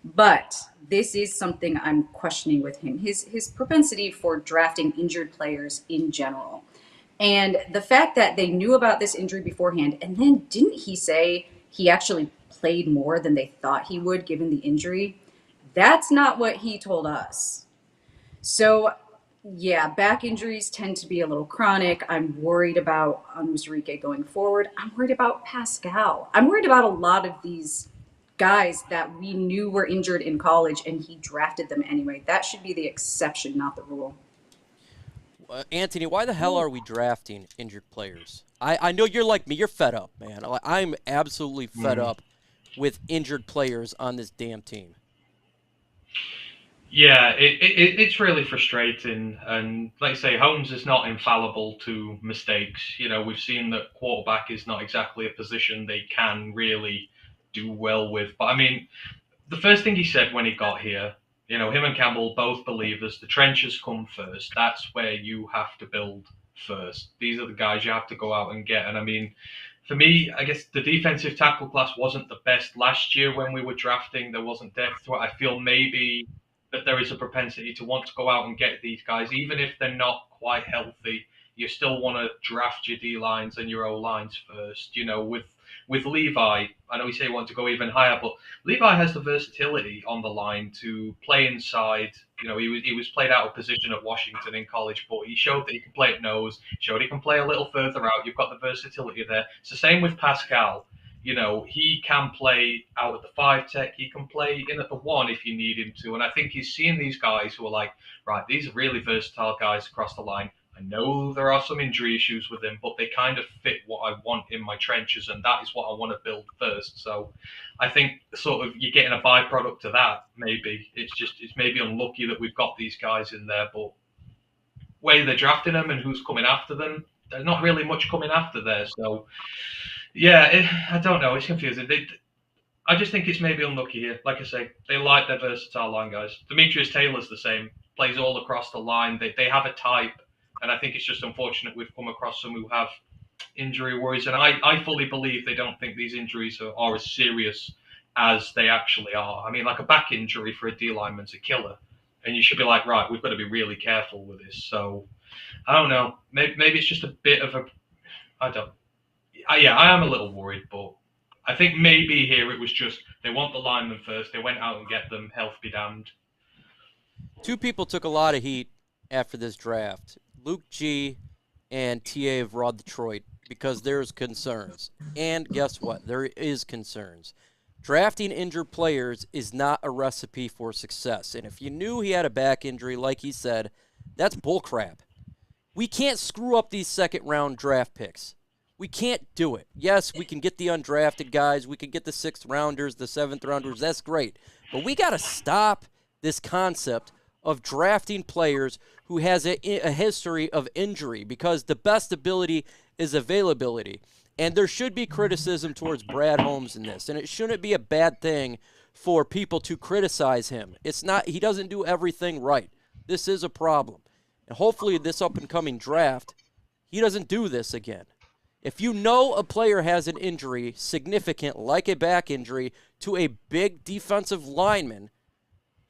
But this is something I'm questioning with him. His propensity for drafting injured players in general. And the fact that they knew about this injury beforehand, and then didn't he say he actually played more than they thought he would given the injury? That's not what he told us. So, yeah, back injuries tend to be a little chronic. I'm worried about Onwuzurike going forward. I'm worried about Pascal. I'm worried about a lot of these guys that we knew were injured in college and he drafted them anyway. That should be the exception, not the rule. Anthony, why the hell are we drafting injured players? I know you're like me. You're fed up, man. I'm absolutely fed up with injured players on this damn team. Yeah, it's really frustrating. And like I say, Holmes is not infallible to mistakes. We've seen that quarterback is not exactly a position they can really do well with. But I mean, the first thing he said when he got here, him and Campbell, both believers, the trenches come first. That's where you have to build first. These are the guys you have to go out and get. And I mean, for me, I guess the defensive tackle class wasn't the best last year when we were drafting. There wasn't depth to it. I feel maybe that there is a propensity to want to go out and get these guys, even if they're not quite healthy. You still want to draft your D lines and your O lines first. With Levi, I know we say he wanted to go even higher, but Levi has the versatility on the line to play inside. He was played out of position at Washington in college, but he showed that he can play at nose, showed he can play a little further out. You've got the versatility there. It's the same with Pascal. He can play out at the 5 tech. He can play in at the 1 if you need him to. And I think he's seeing these guys who are like, right, these are really versatile guys across the line. I know there are some injury issues with him, but they kind of fit what I want in my trenches, and that is what I want to build first. So I think sort of you're getting a byproduct of that, maybe. It's maybe unlucky that we've got these guys in there, but way they're drafting them and who's coming after them, there's not really much coming after there. So, yeah, I don't know. It's confusing. I just think it's maybe unlucky here. Like I say, they like their versatile line guys. Demetrius Taylor's the same, plays all across the line. They have a type. And I think it's just unfortunate we've come across some who have injury worries. And I fully believe they don't think these injuries are as serious as they actually are. I mean, like a back injury for a D lineman's a killer. And you should be like, right, we've got to be really careful with this. So, I don't know. Maybe it's just a bit of a... I am a little worried, but I think maybe here it was just they want the linemen first. They went out and get them. Health be damned. Two people took a lot of heat after this draft. Luke G and TA of Raw Detroit, because there's concerns. And guess what? There is concerns. Drafting injured players is not a recipe for success. And if you knew he had a back injury, like he said, that's bullcrap. We can't screw up these second-round draft picks. We can't do it. Yes, we can get the undrafted guys. We can get the 6th-rounders, the 7th-rounders. That's great. But we got to stop this concept of drafting players who has a history of injury, because the best ability is availability. And there should be criticism towards Brad Holmes in this, and it shouldn't be a bad thing for people to criticize him. It's not, he doesn't do everything right. This is a problem. And hopefully this up-and-coming draft, he doesn't do this again. If you know a player has an injury significant, like a back injury, to a big defensive lineman,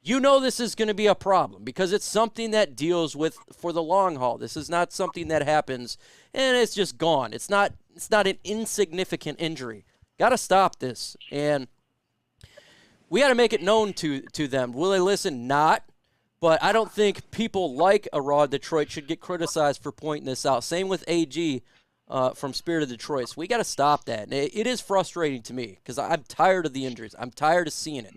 you know this is going to be a problem because it's something that deals with for the long haul. This is not something that happens and it's just gone. It's not an insignificant injury. Got to stop this. And we got to make it known to them. Will they listen? Not. But I don't think people like a Raw Detroit should get criticized for pointing this out. Same with AG from Spirit of Detroit. So we got to stop that. And it is frustrating to me because I'm tired of the injuries. I'm tired of seeing it.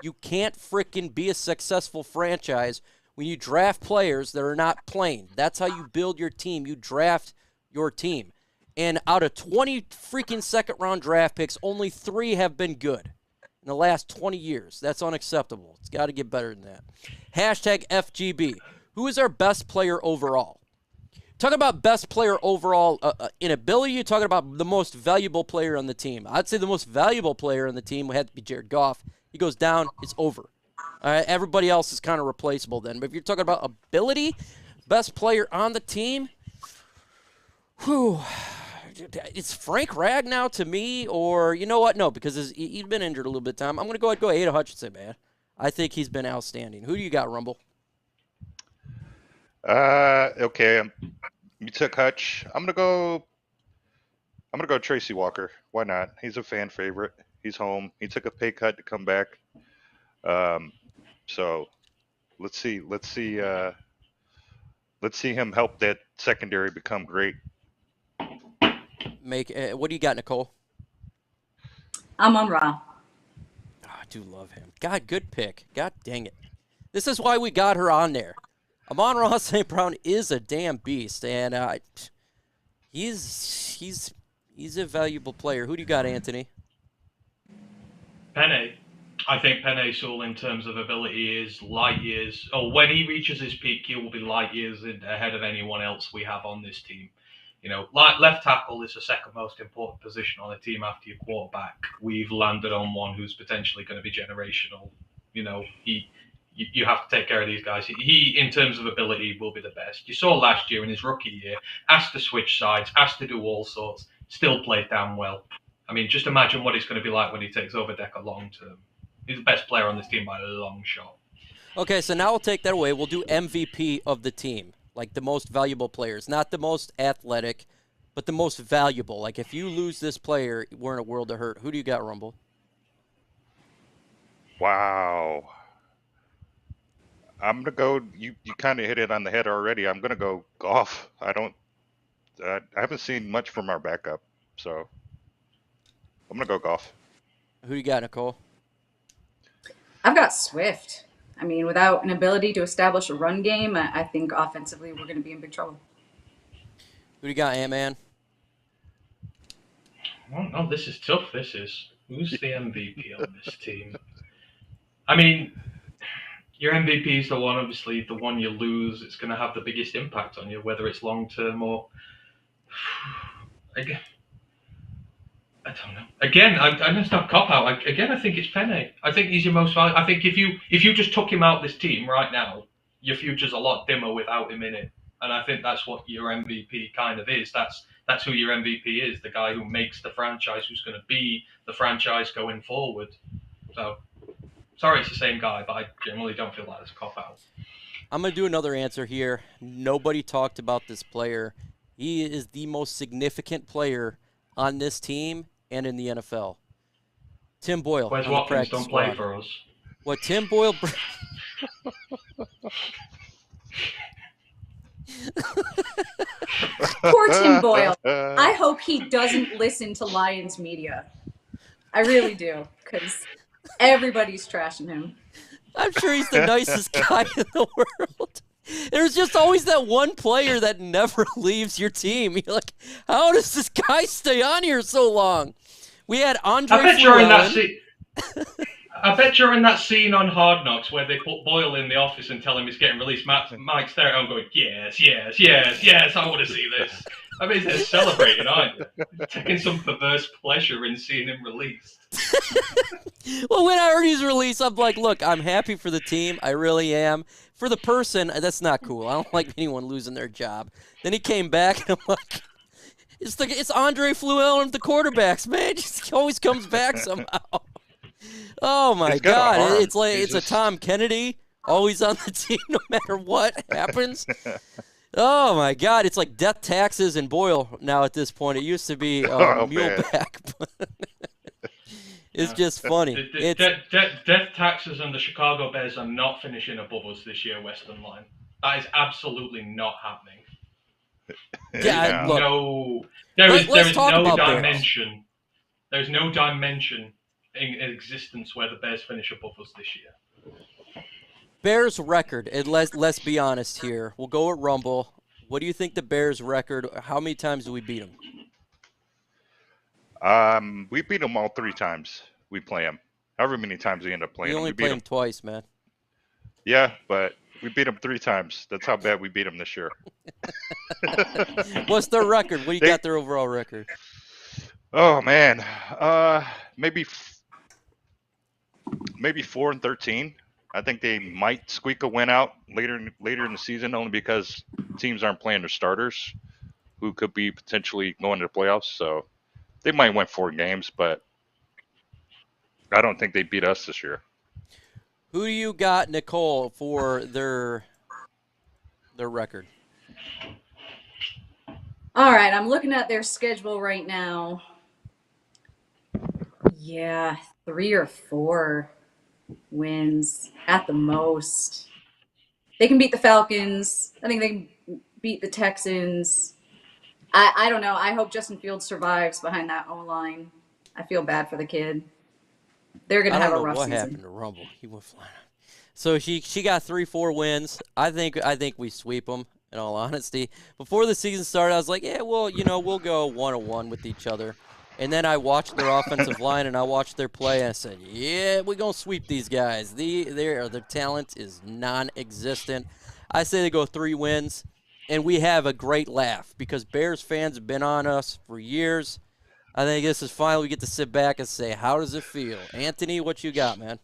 You can't freaking be a successful franchise when you draft players that are not playing. That's how you build your team. You draft your team. And out of 20 freaking second-round draft picks, only 3 have been good in the last 20 years. That's unacceptable. It's got to get better than that. Hashtag FGB. Who is our best player overall? Talk about best player overall in ability. You're talking about the most valuable player on the team. I'd say the most valuable player on the team would have to be Jared Goff. He goes down, it's over. Everybody else is kind of replaceable then. But if you're talking about ability, best player on the team, it's Frank Ragnow to me, or you know what? No, because he's been injured a little bit of time. I'm going to go ahead and go Aidan Hutchinson, man. I think he's been outstanding. Who do you got, Rumble? Okay. You took Hutch. I'm gonna go Tracy Walker. Why not? He's a fan favorite. He's home. He took a pay cut to come back. So let's see him help that secondary become great. What do you got, Nicole? I'm on Ra. Oh, I do love him. God, good pick. God dang it. This is why we got her on there. Amon-Ra St. Brown is a damn beast, and he's a valuable player. Who do you got, Anthony? Penny. I think Penny Sewell, in terms of ability, is light years. Oh, when he reaches his peak, he will be light years ahead of anyone else we have on this team. You know, left tackle is the second most important position on a team after your quarterback. We've landed on one who's potentially going to be generational. You know, you have to take care of these guys. He, in terms of ability, will be the best. You saw last year in his rookie year, asked to switch sides, asked to do all sorts, still played damn well. I mean, just imagine what it's going to be like when he takes over Decker long term. He's the best player on this team by a long shot. Okay, so now we'll take that away. We'll do MVP of the team, like the most valuable players. Not the most athletic, but the most valuable. Like if you lose this player, we're in a world of hurt. Who do you got, Rumble? Wow. I'm gonna go. You kind of hit it on the head already. I'm gonna go Goff. I haven't seen much from our backup, so I'm gonna go Goff. Who you got, Nicole? I've got Swift. I mean, without an ability to establish a run game, I think offensively we're going to be in big trouble. Who do you got, Ant-Man? I don't know. This is tough. Who's the MVP on this team? I mean, your MVP is the one, obviously, the one you lose. It's going to have the biggest impact on you, whether it's long-term or... I don't know. Again, I'm just not cop out. I think it's Penny. I think he's your most valuable. I think if you just took him out this team right now, your future's a lot dimmer without him in it. And I think that's what your MVP kind of is. That's who your MVP is, the guy who makes the franchise, who's going to be the franchise going forward. So, sorry it's the same guy, but I generally don't feel like it's a cop out. I'm going to do another answer here. Nobody talked about this player. He is the most significant player on this team and in the NFL. Tim Boyle. Where's Watkins? Don't play for us. What Tim Boyle... Poor Tim Boyle. I hope he doesn't listen to Lions media. I really do, because everybody's trashing him. I'm sure he's the nicest guy in the world. There's just always that one player that never leaves your team. You're like, how does this guy stay on here so long? We had Andre I bet during that scene on Hard Knocks where they put Boyle in the office and tell him he's getting released, Mike's there at home going, yes, I want to see this. I mean, they're celebrating, aren't they? Taking some perverse pleasure in seeing him released. Well, when I heard he's released, I'm like, look, I'm happy for the team. I really am. For the person, that's not cool. I don't like anyone losing their job. Then he came back, and I'm like, It's Andre Fluellen, the quarterbacks, man. Just always comes back somehow. Oh my He's got a God! arm. It's like He's it's just- a Tom Kennedy, always on the team, no matter what happens. Oh my God! It's like death taxes and Boyle now at this point. It used to be Oh, man. Muleback. It's just funny. Death taxes and the Chicago Bears are not finishing above us this year, Western Line. That is absolutely not happening. Yeah, look, There let's is talk no about Bears. dimension. There's no dimension in existence where the Bears finish above us this year. Bears record, and let's be honest here. We'll go at Rumble. What do you think the Bears record? How many times do we beat them? We beat them all 3 times. We play them. However many times we end up playing We them, only we beat play them. them twice, man. Yeah, but we beat them 3 times. That's how bad we beat them this year. What's their record? What do you got their overall record? Oh man, maybe 4-13. I think they might squeak a win out later in the season, only because teams aren't playing their starters, who could be potentially going to the playoffs. So they might win 4 games, but I don't think they beat us this year. Who do you got, Nicole, for their record? All right, I'm looking at their schedule right now. Yeah, 3 or 4 wins at the most. They can beat the Falcons. I think they can beat the Texans. I don't know. I hope Justin Fields survives behind that O-line. I feel bad for the kid. They're going to have a rough season. What happened to Rumble? He went flying. So she got 3-4 wins. I think we sweep them. In all honesty, before the season started, I was like, yeah, well, we'll go 1-1 with each other. And then I watched their offensive line and I watched their play and I said, yeah, we're gonna sweep these guys. Their talent is non-existent. I say they go 3 wins, and we have a great laugh because Bears fans have been on us for years. I think this is finally we get to sit back and say, how does it feel? Anthony, what you got, man?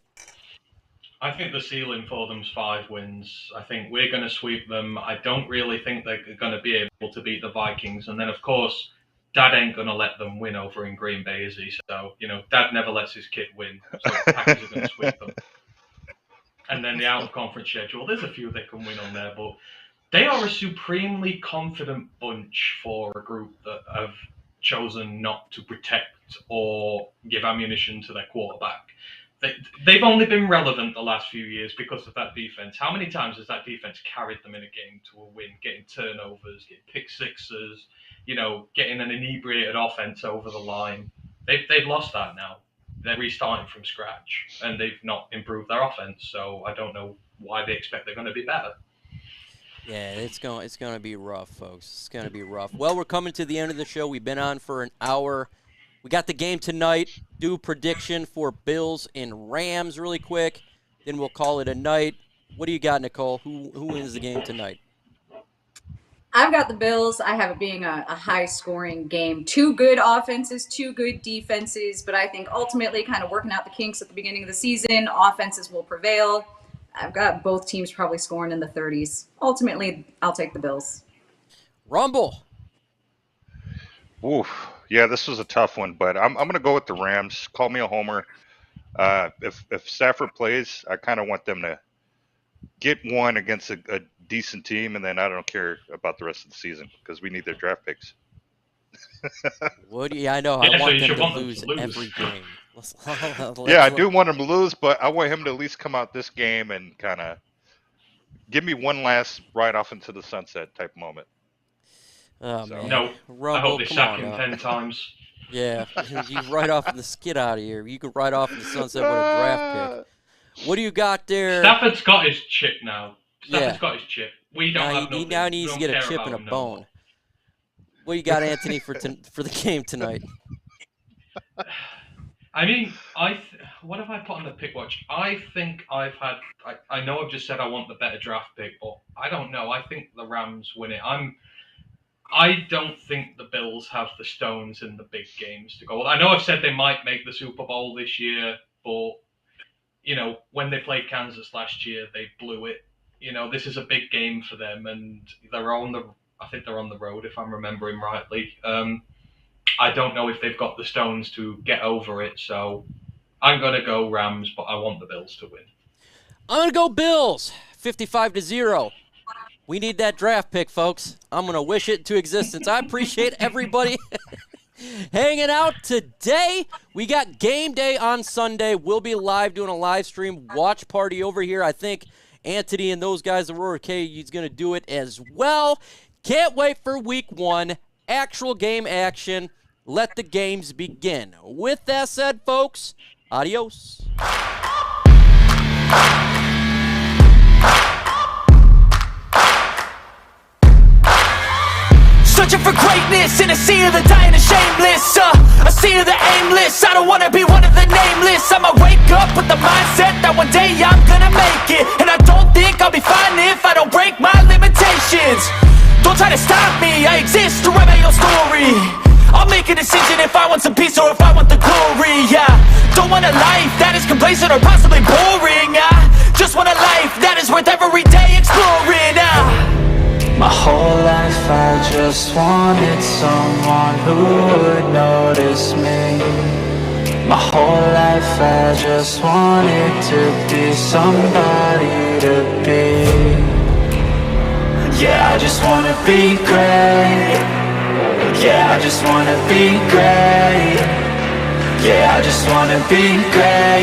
I think the ceiling for them's 5 wins. I think we're going to sweep them. I don't really think they're going to be able to beat the Vikings. And then, of course, Dad ain't going to let them win over in Green Bay, is he? So, Dad never lets his kid win. So the Packers are going to sweep them. And then the out-of-conference schedule, there's a few they can win on there. But they are a supremely confident bunch for a group that have chosen not to protect or give ammunition to their quarterback. They've only been relevant the last few years because of that defense. How many times has that defense carried them in a game to a win, getting turnovers, getting pick sixes, getting an inebriated offense over the line? They've lost that now. They're restarting from scratch, and they've not improved their offense. So I don't know why they expect they're going to be better. Yeah, it's going to be rough, folks. It's going to be rough. Well, we're coming to the end of the show. We've been on for an hour. We got the game tonight. Do prediction for Bills and Rams really quick. Then we'll call it a night. What do you got, Nicole? Who wins the game tonight? I've got the Bills. I have it being a high-scoring game. 2 good offenses, 2 good defenses, but I think ultimately kind of working out the kinks at the beginning of the season, offenses will prevail. I've got both teams probably scoring in the 30s. Ultimately, I'll take the Bills. Rumble. Oof. Yeah, this was a tough one, but I'm going to go with the Rams. Call me a homer. If Stafford plays, I kind of want them to get one against a decent team, and then I don't care about the rest of the season because we need their draft picks. What do you? I know. Yeah, I want so them you to lose every game. Yeah, I do want him to lose, but I want him to at least come out this game and kind of give me one last ride off into the sunset type moment. Oh, man. No, Rumble, I hope they come sack on him now. 10 times. Yeah, you ride off in the skid out of here. You could ride off in the sunset with a draft pick. What do you got there? Stafford's got his chip now. Yeah. Got his chip. We don't have He nothing. now needs to We get don't a care chip about and a him no bone. more. What do you got, Anthony, for the game tonight? I mean, what have I put on the pick watch? I think I know I've just said I want the better draft pick, but I don't know. I think the Rams win it. I don't think the Bills have the stones in the big games to go. I know I've said they might make the Super Bowl this year, but when they played Kansas last year, they blew it. This is a big game for them, and they're on the I think they're on the road, if I'm remembering rightly. I don't know if they've got the stones to get over it, so I'm going to go Rams, but I want the Bills to win. I'm going to go Bills, 55-0. We need that draft pick, folks. I'm going to wish it into existence. I appreciate everybody hanging out today. We got game day on Sunday. We'll be live doing a live stream watch party over here. I think Anthony and those guys, Aurora K, he's going to do it as well. Can't wait for week 1. Actual game action. Let the games begin. With that said, folks, adios. Searching for greatness in a sea of the dying and shameless, a sea of the aimless. I don't wanna be one of the nameless. I'ma wake up with the mindset that one day I'm gonna make it, and I don't think I'll be fine if I don't break my limitations. Don't try to stop me, I exist to write my own story. I'll make a decision if I want some peace or if I want the glory. Yeah, don't want a life that is complacent or possibly boring. I just want a life that is worth every day exploring. My whole life I just wanted someone who would notice me. My whole life I just wanted to be somebody to be. Yeah, I just wanna be great. Yeah, I just wanna be great. Yeah, I just wanna be great.